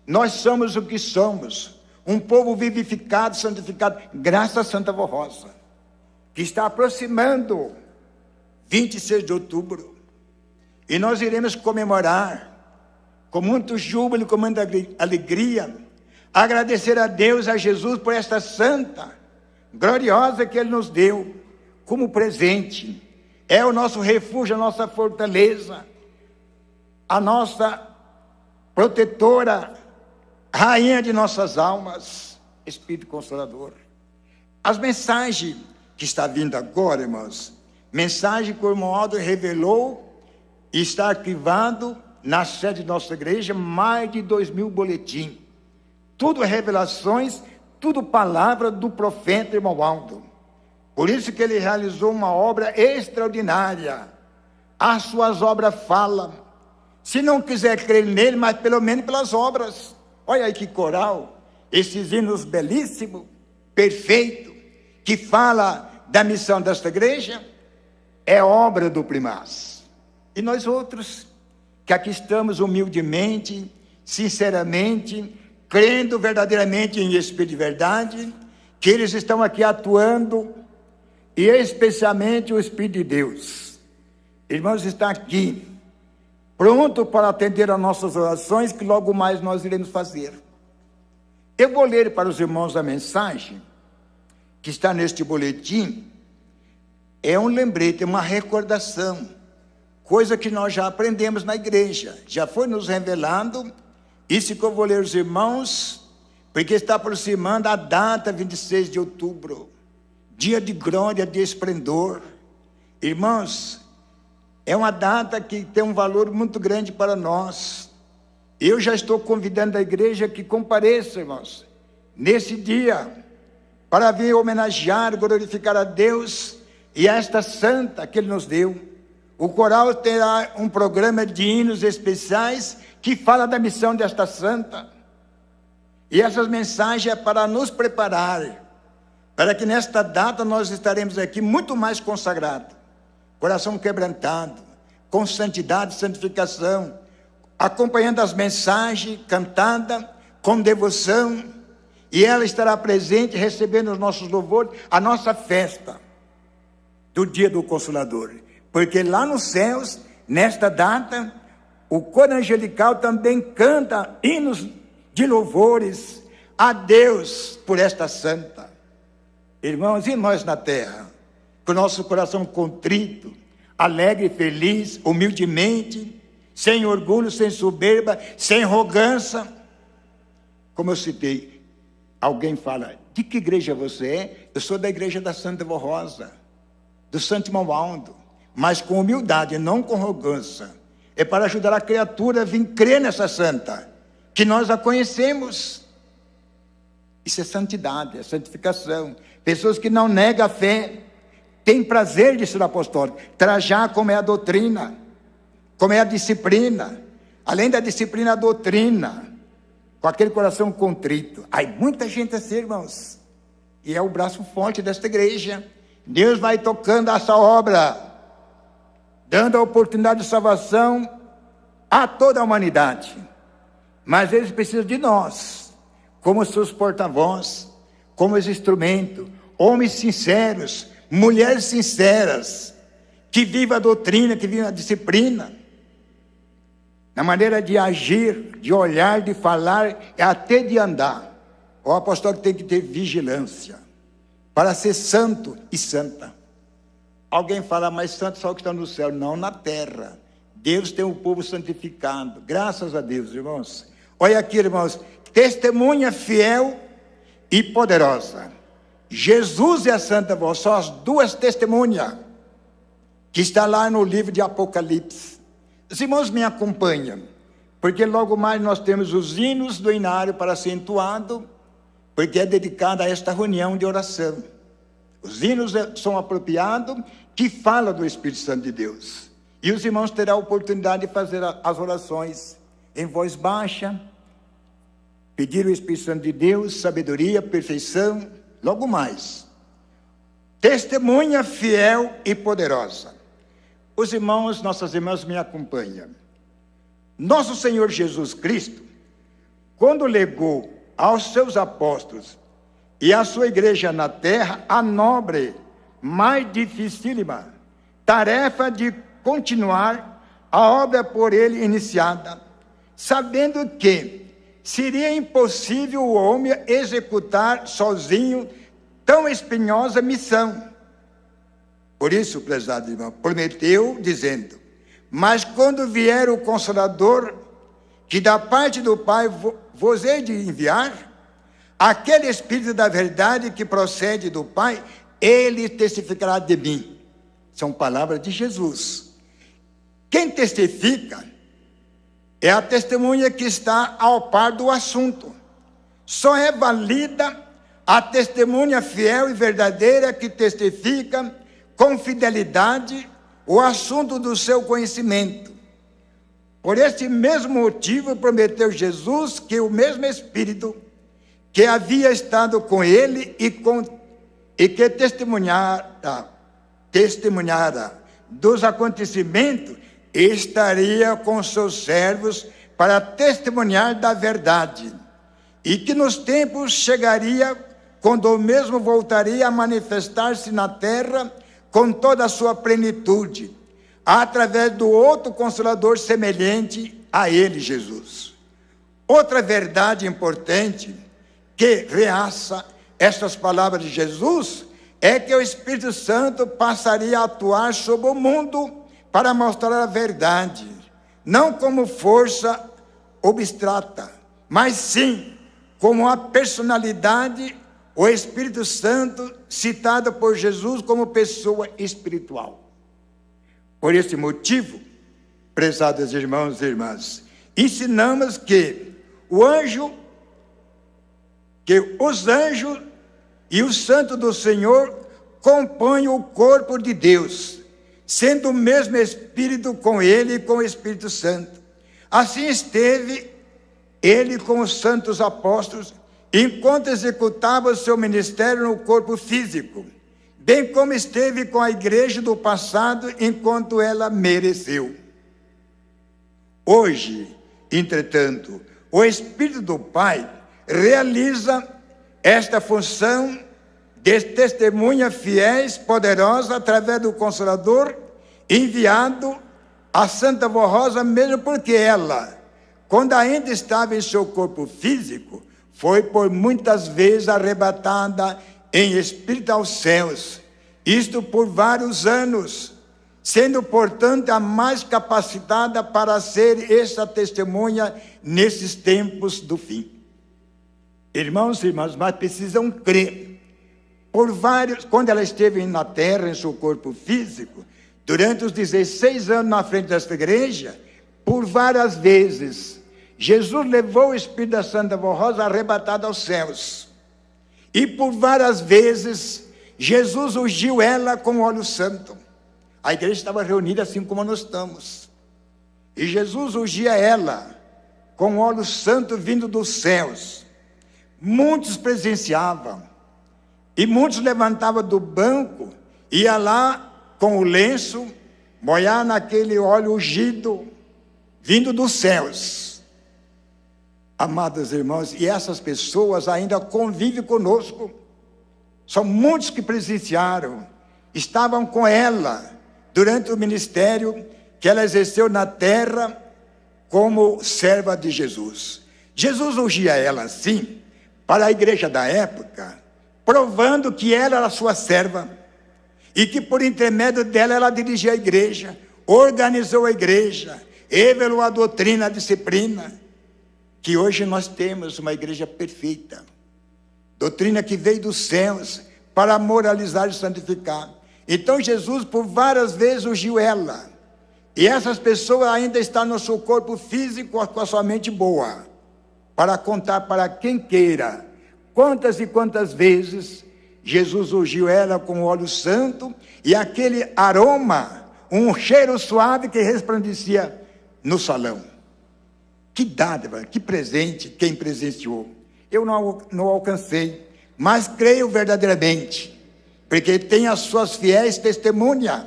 Nós somos o que somos, um povo vivificado, santificado, graças a Santa Vó Rosa, que está aproximando 26 de outubro, e nós iremos comemorar com muito júbilo, com muita alegria, agradecer a Deus, a Jesus, por esta santa, gloriosa que Ele nos deu, como presente. É o nosso refúgio, a nossa fortaleza, a nossa protetora, rainha de nossas almas, Espírito Consolador. As mensagens que está vindo agora, irmãos, mensagem que o irmão Aldo revelou e está arquivado na sede de nossa igreja, mais de 2.000 boletins. Tudo revelações, tudo palavra do profeta irmão Aldo. Por isso que ele realizou uma obra extraordinária. As suas obras falam. Se não quiser crer nele, mas pelo menos pelas obras. Olha aí que coral, esses hinos belíssimos, perfeito, que fala da missão desta igreja, é obra do Primaz. E nós outros, que aqui estamos humildemente, sinceramente, crendo verdadeiramente em Espírito de verdade, que eles estão aqui atuando, e especialmente o Espírito de Deus. Irmãos, está aqui, pronto para atender às nossas orações, que logo mais nós iremos fazer. Eu vou ler para os irmãos a mensagem, que está neste boletim. É um lembrete, uma recordação, coisa que nós já aprendemos na igreja, já foi nos revelado. Isso que eu vou ler aos irmãos, porque está aproximando a data 26 de outubro, dia de glória, de esplendor. Irmãos, é uma data que tem um valor muito grande para nós. Eu já estou convidando a igreja que compareça, irmãos, nesse dia, para vir homenagear, glorificar a Deus e a esta santa que Ele nos deu. O coral terá um programa de hinos especiais que fala da missão desta santa. E essas mensagens é para nos preparar, para que nesta data nós estaremos aqui muito mais consagrados, coração quebrantado, com santidade e santificação, acompanhando as mensagens cantadas com devoção, e ela estará presente recebendo os nossos louvores, a nossa festa do dia do Consolador, porque lá nos céus, nesta data, o coro angelical também canta hinos de louvores a Deus por esta santa. Irmãos, e nós na terra, com o nosso coração contrito, alegre e feliz, humildemente, sem orgulho, sem soberba, sem arrogância. Como eu citei, alguém fala, de que igreja você é? Eu sou da igreja da Santa Vó Rosa, do Santo Irmão Aldo, mas com humildade, não com arrogância. É para ajudar a criatura a vir crer nessa santa, que nós a conhecemos. Isso é santidade, é santificação. Pessoas que não negam a fé, têm prazer de ser apostólico, trajar como é a doutrina, como é a disciplina, além da disciplina, a doutrina, com aquele coração contrito. Aí muita gente assim, irmãos, e é o braço forte desta igreja. Deus vai tocando essa obra, dando a oportunidade de salvação a toda a humanidade. Mas eles precisam de nós, como seus porta-voz, como esse instrumento, homens sinceros, mulheres sinceras, que vivam a doutrina, que vivam a disciplina, na maneira de agir, de olhar, de falar, e até de andar. O apóstolo tem que ter vigilância, para ser santo e santa. Alguém fala, mas santo só o que está no céu. Não, na terra. Deus tem um povo santificado. Graças a Deus, irmãos. Olha aqui, irmãos. Testemunha fiel e poderosa. Jesus e a Santa Voz são as duas testemunhas que está lá no livro de Apocalipse. Os irmãos me acompanham, porque logo mais nós temos os hinos do inário para ser entoado, porque é dedicado a esta reunião de oração. Os hinos são apropriados, que falam do Espírito Santo de Deus. E os irmãos terão a oportunidade de fazer as orações em voz baixa, pedir o Espírito Santo de Deus, sabedoria, perfeição, logo mais. Testemunha fiel e poderosa. Os irmãos, nossas irmãs me acompanham. Nosso Senhor Jesus Cristo, quando legou aos seus apóstolos e à sua igreja na terra a nobre, mais dificílima tarefa de continuar a obra por ele iniciada, sabendo que seria impossível o homem executar sozinho tão espinhosa missão. Por isso, prezado irmão, prometeu dizendo, mas quando vier o Consolador, que da parte do Pai vos hei de enviar, aquele Espírito da verdade que procede do Pai, ele testificará de mim. São palavras de Jesus. Quem testifica é a testemunha que está ao par do assunto. Só é válida a testemunha fiel e verdadeira que testifica com fidelidade o assunto do seu conhecimento. Por este mesmo motivo, prometeu Jesus que o mesmo Espírito que havia estado com ele e que testemunhara dos acontecimentos, estaria com seus servos para testemunhar da verdade, e que nos tempos chegaria quando o mesmo voltaria a manifestar-se na terra com toda a sua plenitude, através do outro Consolador semelhante a ele, Jesus. Outra verdade importante que realça estas palavras de Jesus é que o Espírito Santo passaria a atuar sobre o mundo para mostrar a verdade, não como força abstrata, mas sim como a personalidade, o Espírito Santo citado por Jesus como pessoa espiritual. Por esse motivo, prezados irmãos e irmãs, ensinamos que os anjos e o santo do Senhor compõem o corpo de Deus, sendo o mesmo Espírito com ele e com o Espírito Santo. Assim esteve ele com os santos apóstolos, enquanto executava o seu ministério no corpo físico, bem como esteve com a igreja do passado, enquanto ela mereceu. Hoje, entretanto, o Espírito do Pai realiza esta função de testemunha fiéis, poderosa, através do Consolador, enviado a Santa Vó Rosa, mesmo porque ela, quando ainda estava em seu corpo físico, foi por muitas vezes arrebatada em espírito aos céus, isto por vários anos, sendo, portanto, a mais capacitada para ser essa testemunha nesses tempos do fim. Irmãos e irmãs, mas precisam crer. Quando ela esteve na terra, em seu corpo físico, durante os 16 anos na frente desta igreja, por várias vezes, Jesus levou o Espírito da Santa Vó Rosa arrebatado aos céus. E por várias vezes, Jesus ungiu ela com óleo santo. A igreja estava reunida assim como nós estamos. E Jesus ungia ela com óleo santo vindo dos céus. Muitos presenciavam. E muitos levantavam do banco, ia lá com o lenço, molhar naquele óleo ungido, vindo dos céus. Amados irmãos, e essas pessoas ainda convivem conosco. São muitos que presenciaram, estavam com ela durante o ministério que ela exerceu na terra como serva de Jesus. Jesus ungia ela assim, para a igreja da época, provando que ela era sua serva, e que por intermédio dela ela dirigia a igreja, organizou a igreja, revelou a doutrina, a disciplina, que hoje nós temos uma igreja perfeita, doutrina que veio dos céus para moralizar e santificar. Então Jesus por várias vezes ungiu ela, e essas pessoas ainda estão no seu corpo físico com a sua mente boa, para contar para quem queira, quantas e quantas vezes Jesus ungiu ela com óleo santo, e aquele aroma, um cheiro suave que resplandecia no salão. Que dádiva, que presente, quem presenciou. Eu não alcancei, mas creio verdadeiramente, porque tem as suas fiéis testemunhas,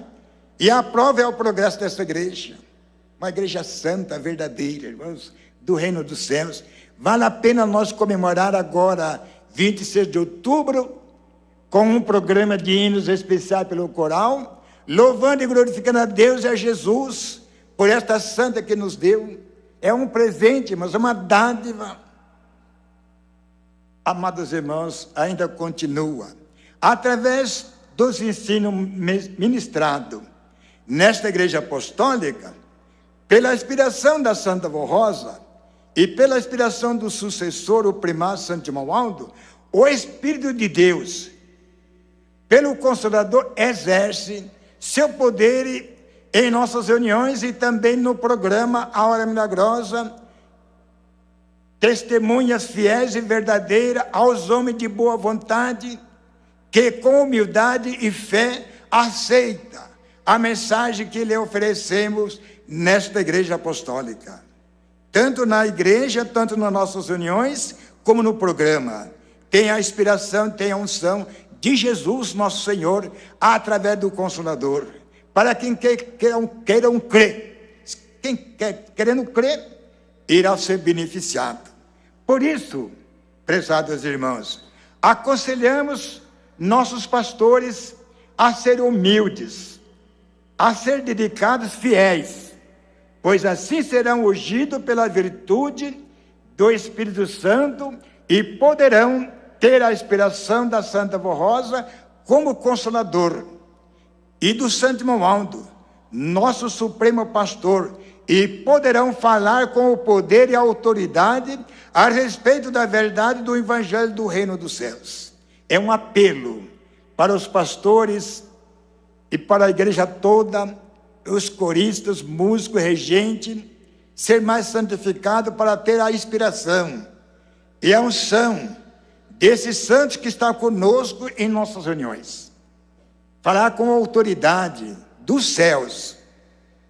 e a prova é o progresso dessa igreja, uma igreja santa, verdadeira, irmãos, do reino dos céus. Vale a pena nós comemorar agora, 26 de outubro, com um programa de hinos especial pelo coral, louvando e glorificando a Deus e a Jesus, por esta santa que nos deu. É um presente, mas é uma dádiva. Amados irmãos, ainda continua. Através dos ensinos ministrados nesta igreja apostólica, pela inspiração da Santa Vó Rosa e pela inspiração do sucessor, o primar Santo Romualdo, o Espírito de Deus, pelo Consolador, exerce seu poder em nossas reuniões e também no programa A Hora Milagrosa, testemunhas fiéis e verdadeiras aos homens de boa vontade, que com humildade e fé aceita a mensagem que lhe oferecemos nesta igreja apostólica. Tanto na igreja, tanto nas nossas reuniões, como no programa. Tem a inspiração, tem a unção de Jesus, nosso Senhor, através do Consolador. Para quem queiram crer. Quem querendo crer, irá ser beneficiado. Por isso, prezados irmãos, aconselhamos nossos pastores a ser humildes, a ser dedicados fiéis, pois assim serão ungidos pela virtude do Espírito Santo e poderão ter a inspiração da Santa Vó Rosa como Consolador e do Santo Irmão Aldo, nosso Supremo Pastor, e poderão falar com o poder e a autoridade a respeito da verdade do Evangelho do Reino dos Céus. É um apelo para os pastores e para a igreja toda, os coristas, músicos, regentes, ser mais santificado para ter a inspiração e a unção desses santos que estão conosco em nossas reuniões. Falar com a autoridade dos céus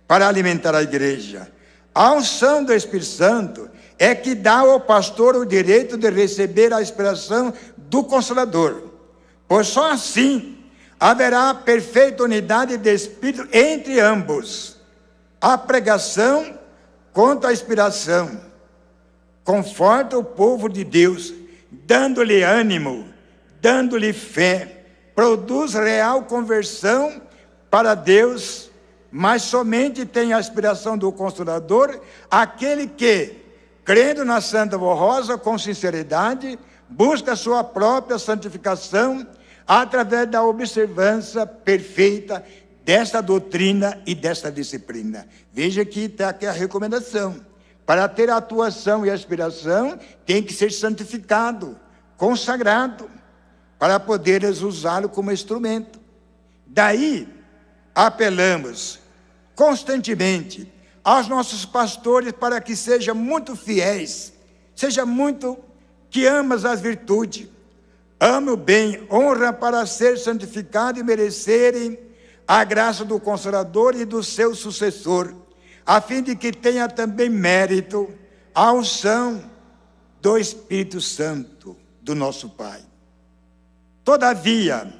para alimentar a igreja. A unção do Espírito Santo é que dá ao pastor o direito de receber a inspiração do Consolador, pois só assim haverá perfeita unidade de espírito entre ambos. A pregação contra a inspiração conforta o povo de Deus, dando-lhe ânimo, dando-lhe fé, produz real conversão para Deus, mas somente tem a inspiração do Consolador aquele que, crendo na Santa Vó Rosa com sinceridade, busca a sua própria santificação através da observância perfeita desta doutrina e desta disciplina. Veja que está aqui a recomendação. Para ter a atuação e a inspiração, tem que ser santificado, consagrado, para poderes usá-lo como instrumento. Daí, apelamos constantemente aos nossos pastores para que sejam muito fiéis, seja muito que amas as virtudes, ama o bem, honra para ser santificado e merecerem a graça do Consolador e do seu sucessor, a fim de que tenha também mérito a unção do Espírito Santo do nosso Pai. Todavia,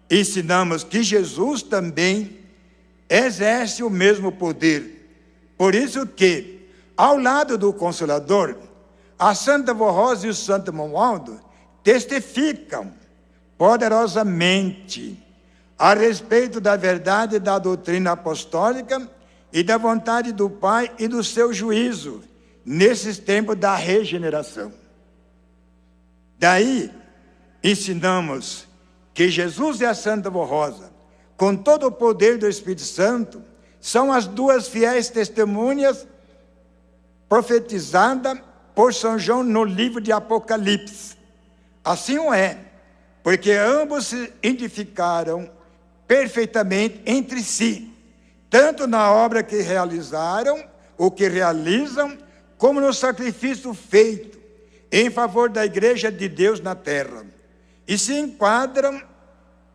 ensinamos que Jesus também exerce o mesmo poder. Por isso que, ao lado do Consolador, a Santa Vó Rosa e o Santo Irmão Aldo testificam poderosamente a respeito da verdade da doutrina apostólica e da vontade do Pai e do seu juízo nesses tempos da regeneração. Daí, ensinamos que Jesus e a Santa Vó Rosa, com todo o poder do Espírito Santo, são as duas fiéis testemunhas profetizadas por São João no livro de Apocalipse. Assim o é, porque ambos se identificaram perfeitamente entre si, tanto na obra que realizaram, o que realizam, como no sacrifício feito em favor da igreja de Deus na terra. E se enquadram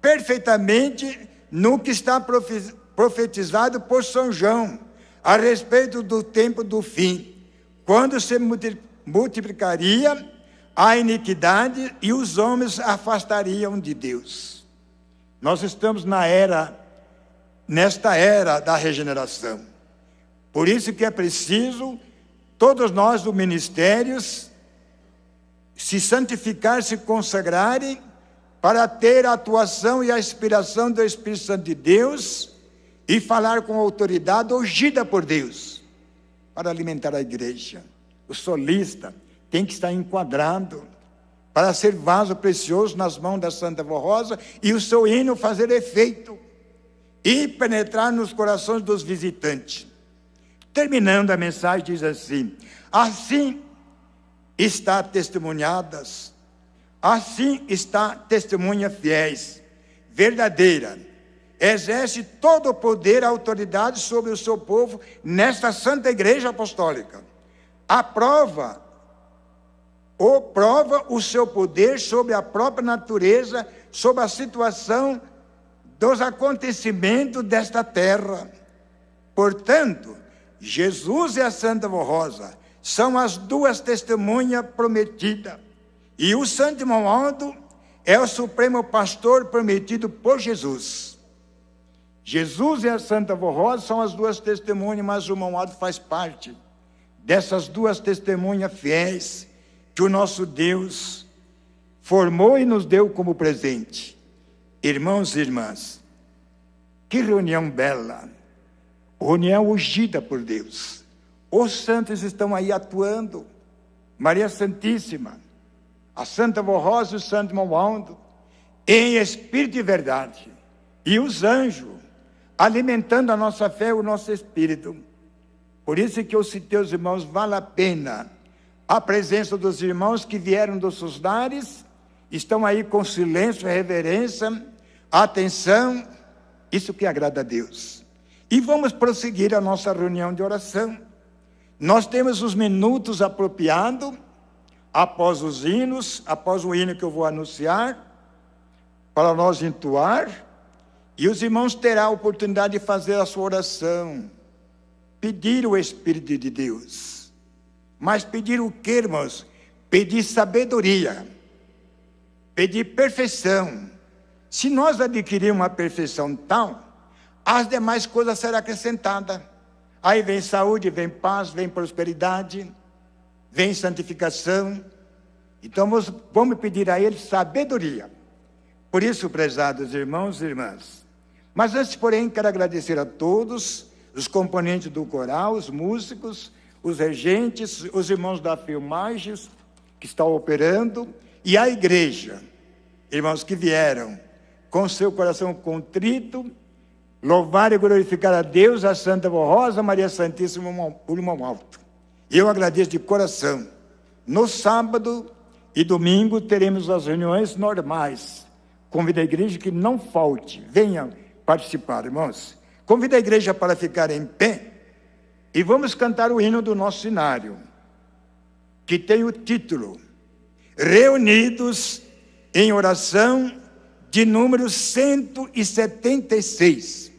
perfeitamente no que está profetizado por São João, a respeito do tempo do fim, quando se multiplicaria a iniquidade e os homens afastariam de Deus. Nós estamos nesta era da regeneração. Por isso que é preciso, todos nós do ministério, se santificar, se consagrarem, para ter a atuação e a inspiração do Espírito Santo de Deus e falar com autoridade ungida por Deus, para alimentar a igreja. O solista tem que estar enquadrado para ser vaso precioso nas mãos da Santa Vó Rosa e o seu hino fazer efeito e penetrar nos corações dos visitantes. Terminando a mensagem, diz assim: assim está testemunhadas, assim está testemunha fiéis, verdadeira, exerce todo o poder e autoridade sobre o seu povo nesta Santa Igreja Apostólica. A prova ou prova o seu poder sobre a própria natureza, sobre a situação dos acontecimentos desta terra. Portanto, Jesus e a Santa Vó Rosa são as duas testemunhas prometidas, e o Santo Irmão Aldo é o supremo pastor prometido por Jesus. Jesus e a Santa Vó Rosa são as duas testemunhas, mas o irmão Aldo faz parte dessas duas testemunhas fiéis que o nosso Deus formou e nos deu como presente. Irmãos e irmãs, que reunião bela, reunião ungida por Deus. Os santos estão aí atuando, Maria Santíssima, a Santa Vó Rosa e o Santo Irmão Aldo, em espírito e verdade, e os anjos, alimentando a nossa fé e o nosso espírito. Por isso que eu citei os irmãos, vale a pena a presença dos irmãos que vieram dos seus lares, estão aí com silêncio, reverência, atenção, isso que agrada a Deus. E vamos prosseguir a nossa reunião de oração. Nós temos os minutos apropriados, após os hinos, após o hino que eu vou anunciar, para nós entoar, e os irmãos terão a oportunidade de fazer a sua oração, pedir o Espírito de Deus. Mas pedir o que, irmãos? Pedir sabedoria, pedir perfeição. Se nós adquirirmos uma perfeição tal, as demais coisas serão acrescentadas. Aí vem saúde, vem paz, vem prosperidade, vem santificação. Então vamos pedir a Ele sabedoria. Por isso, prezados irmãos e irmãs, mas antes, porém, quero agradecer a todos, os componentes do coral, os músicos, os regentes, os irmãos da filmagem que estão operando, e a igreja, irmãos que vieram com seu coração contrito, louvar e glorificar a Deus, a Santa Vó Rosa, Maria Santíssima, por irmão alto. Eu agradeço de coração. No sábado e domingo teremos as reuniões normais. Convido a igreja que não falte, venham participar, irmãos. Convido a igreja para ficar em pé e vamos cantar o hino do nosso cenário, que tem o título Reunidos em Oração, de número 176.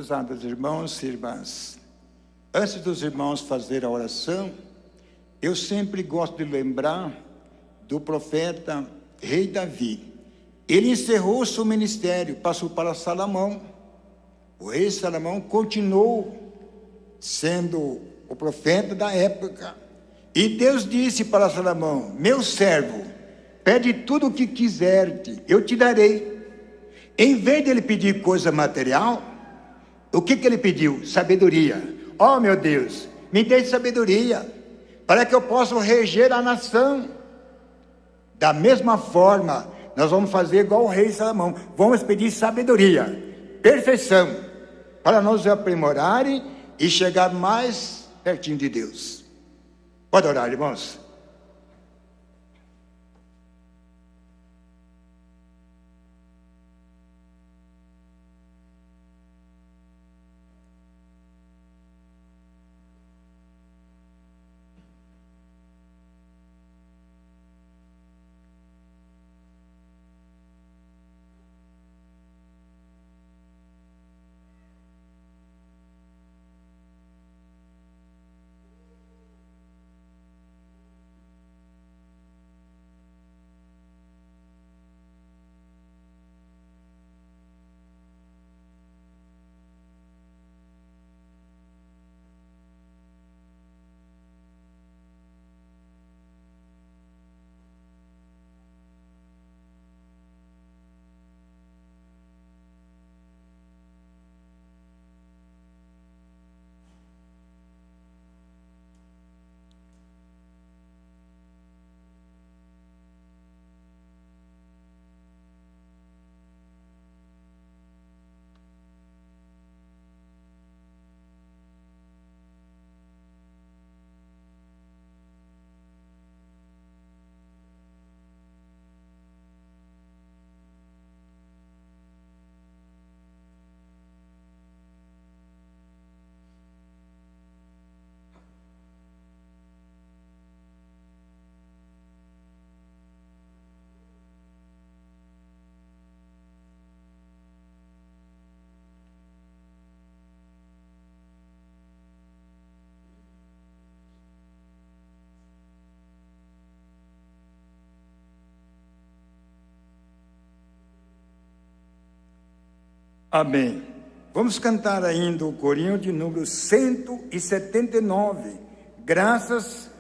Prezados irmãos e irmãs, antes dos irmãos fazerem a oração, eu sempre gosto de lembrar do profeta rei Davi. Ele encerrou o seu ministério, passou para Salomão. O rei Salomão continuou sendo o profeta da época. E Deus disse para Salomão: meu servo, pede tudo o que quiser-te, eu te darei. Em vez de ele pedir coisa material, o que ele pediu? Sabedoria. Oh, meu Deus, me dê sabedoria, para que eu possa reger a nação. Da mesma forma, nós vamos fazer igual o rei Salomão. Vamos pedir sabedoria, perfeição, para nos aprimorarem e chegar mais pertinho de Deus. Pode orar, irmãos. Amém. Vamos cantar ainda o corinho de número 179. Graças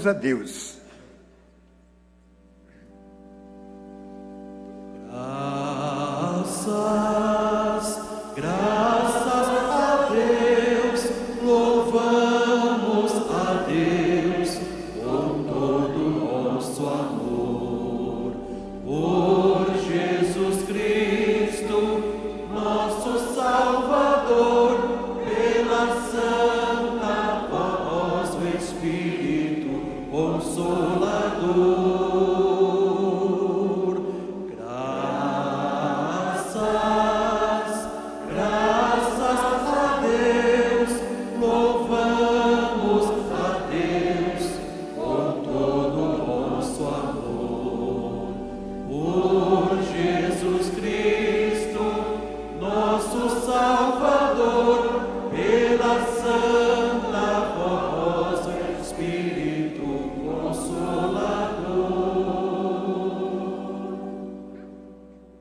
a Deus. Graças a Deus, louvamos a Deus com todo o nosso amor. Por Jesus Cristo, nosso Salvador, pela santa voz do Espírito Consolador.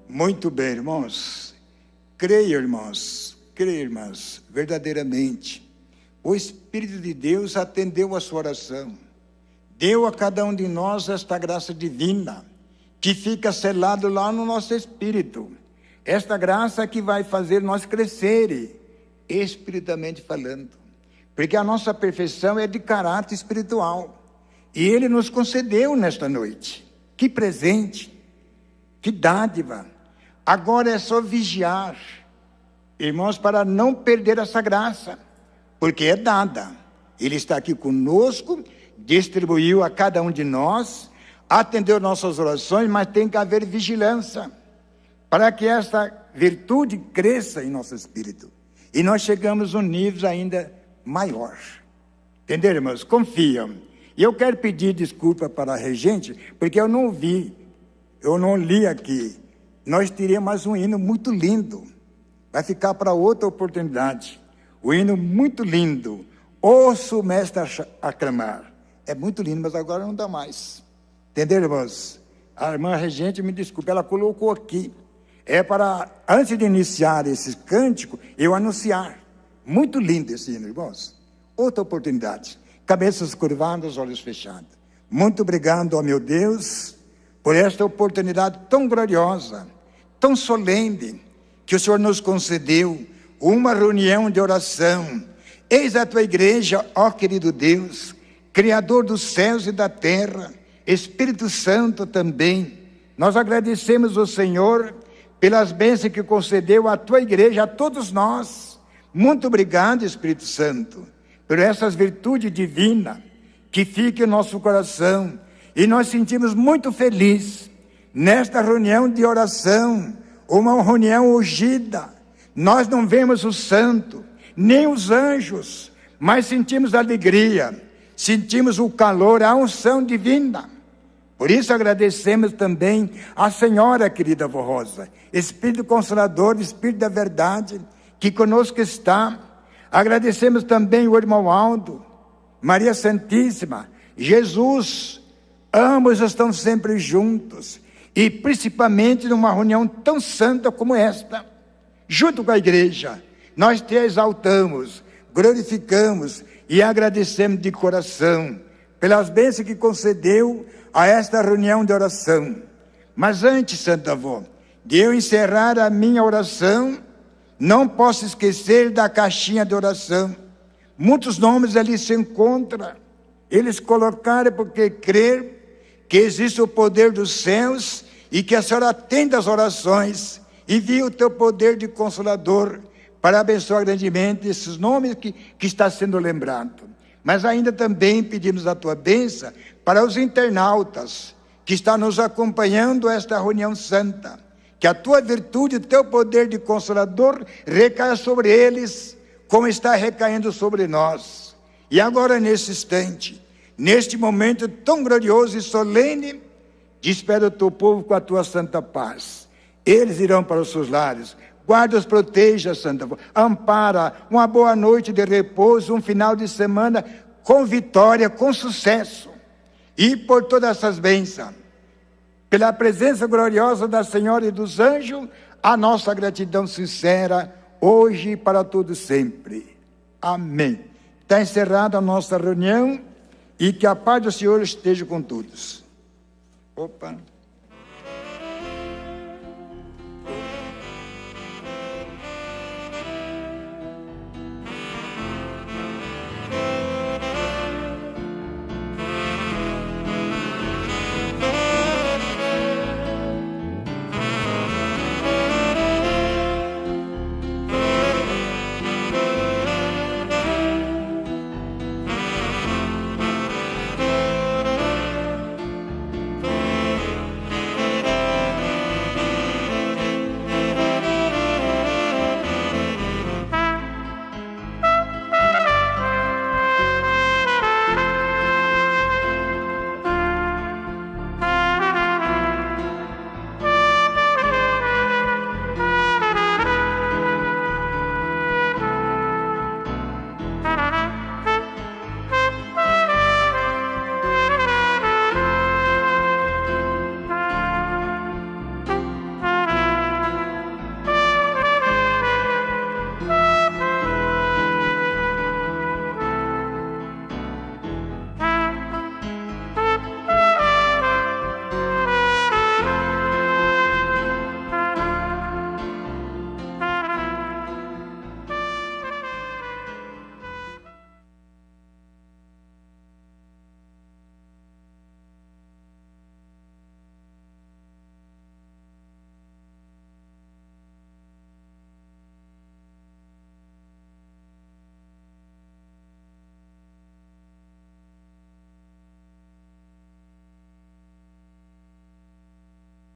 Muito bem, irmãos. Creio, irmãos, irmãs, verdadeiramente, o Espírito de Deus atendeu a sua oração. Deu a cada um de nós esta graça divina, que fica selado lá no nosso espírito. Esta graça que vai fazer nós crescer, espiritualmente falando. Porque a nossa perfeição é de caráter espiritual. E Ele nos concedeu nesta noite. Que presente, que dádiva. Agora é só vigiar, irmãos, para não perder essa graça, porque é dada. Ele está aqui conosco, distribuiu a cada um de nós, atendeu nossas orações, mas tem que haver vigilância, para que essa virtude cresça em nosso espírito. E nós chegamos a um nível ainda maior. Entenderam, irmãos? Confiam. E eu quero pedir desculpa para a regente, porque eu não vi, eu não li aqui. Nós teríamos um hino muito lindo. Vai ficar para outra oportunidade. O hino muito lindo. Ouço o mestre aclamar. É muito lindo, mas agora não dá mais. Entenderam, irmãos? A irmã regente, me desculpe, ela colocou aqui. É para, antes de iniciar esse cântico, eu anunciar. Muito lindo esse hino, irmãos. Outra oportunidade. Cabeças curvadas, olhos fechados. Muito obrigado, ó meu Deus, por esta oportunidade tão gloriosa, tão solene, que o Senhor nos concedeu, uma reunião de oração. Eis a tua igreja, ó querido Deus, Criador dos céus e da terra, Espírito Santo também. Nós agradecemos ao Senhor pelas bênçãos que concedeu à tua igreja, a todos nós. Muito obrigado, Espírito Santo, por essas virtudes divinas que fiquem em nosso coração. E nós sentimos muito felizes nesta reunião de oração, uma reunião ungida. Nós não vemos o santo, nem os anjos, mas sentimos alegria, sentimos o calor, a unção divina. Por isso agradecemos também a senhora querida avó Rosa, Espírito Consolador, Espírito da verdade, que conosco está. Agradecemos também o irmão Aldo, Maria Santíssima, Jesus. Ambos estão sempre juntos, e principalmente numa reunião tão santa como esta, junto com a igreja, nós te exaltamos, glorificamos e agradecemos de coração, pelas bênçãos que concedeu a esta reunião de oração. Mas antes, Santa Avó, de eu encerrar a minha oração, não posso esquecer da caixinha de oração. Muitos nomes ali se encontram, eles colocaram porque crer que existe o poder dos céus e que a senhora atende as orações, e viu o teu poder de consolador para abençoar grandemente esses nomes que está sendo lembrado. Mas ainda também pedimos a tua bênção para os internautas que estão nos acompanhando esta reunião santa, que a tua virtude, o teu poder de consolador recaia sobre eles, como está recaindo sobre nós. E agora, nesse instante, neste momento tão glorioso e solene, despede o teu povo com a tua santa paz. Eles irão para os seus lares. Guarda-os, proteja, Santa Avó. Ampara, uma boa noite de repouso, um final de semana com vitória, com sucesso. E por todas essas bênçãos, pela presença gloriosa da Senhora e dos anjos, a nossa gratidão sincera, hoje e para todo sempre. Amém. Está encerrada a nossa reunião e que a paz do Senhor esteja com todos. Opa!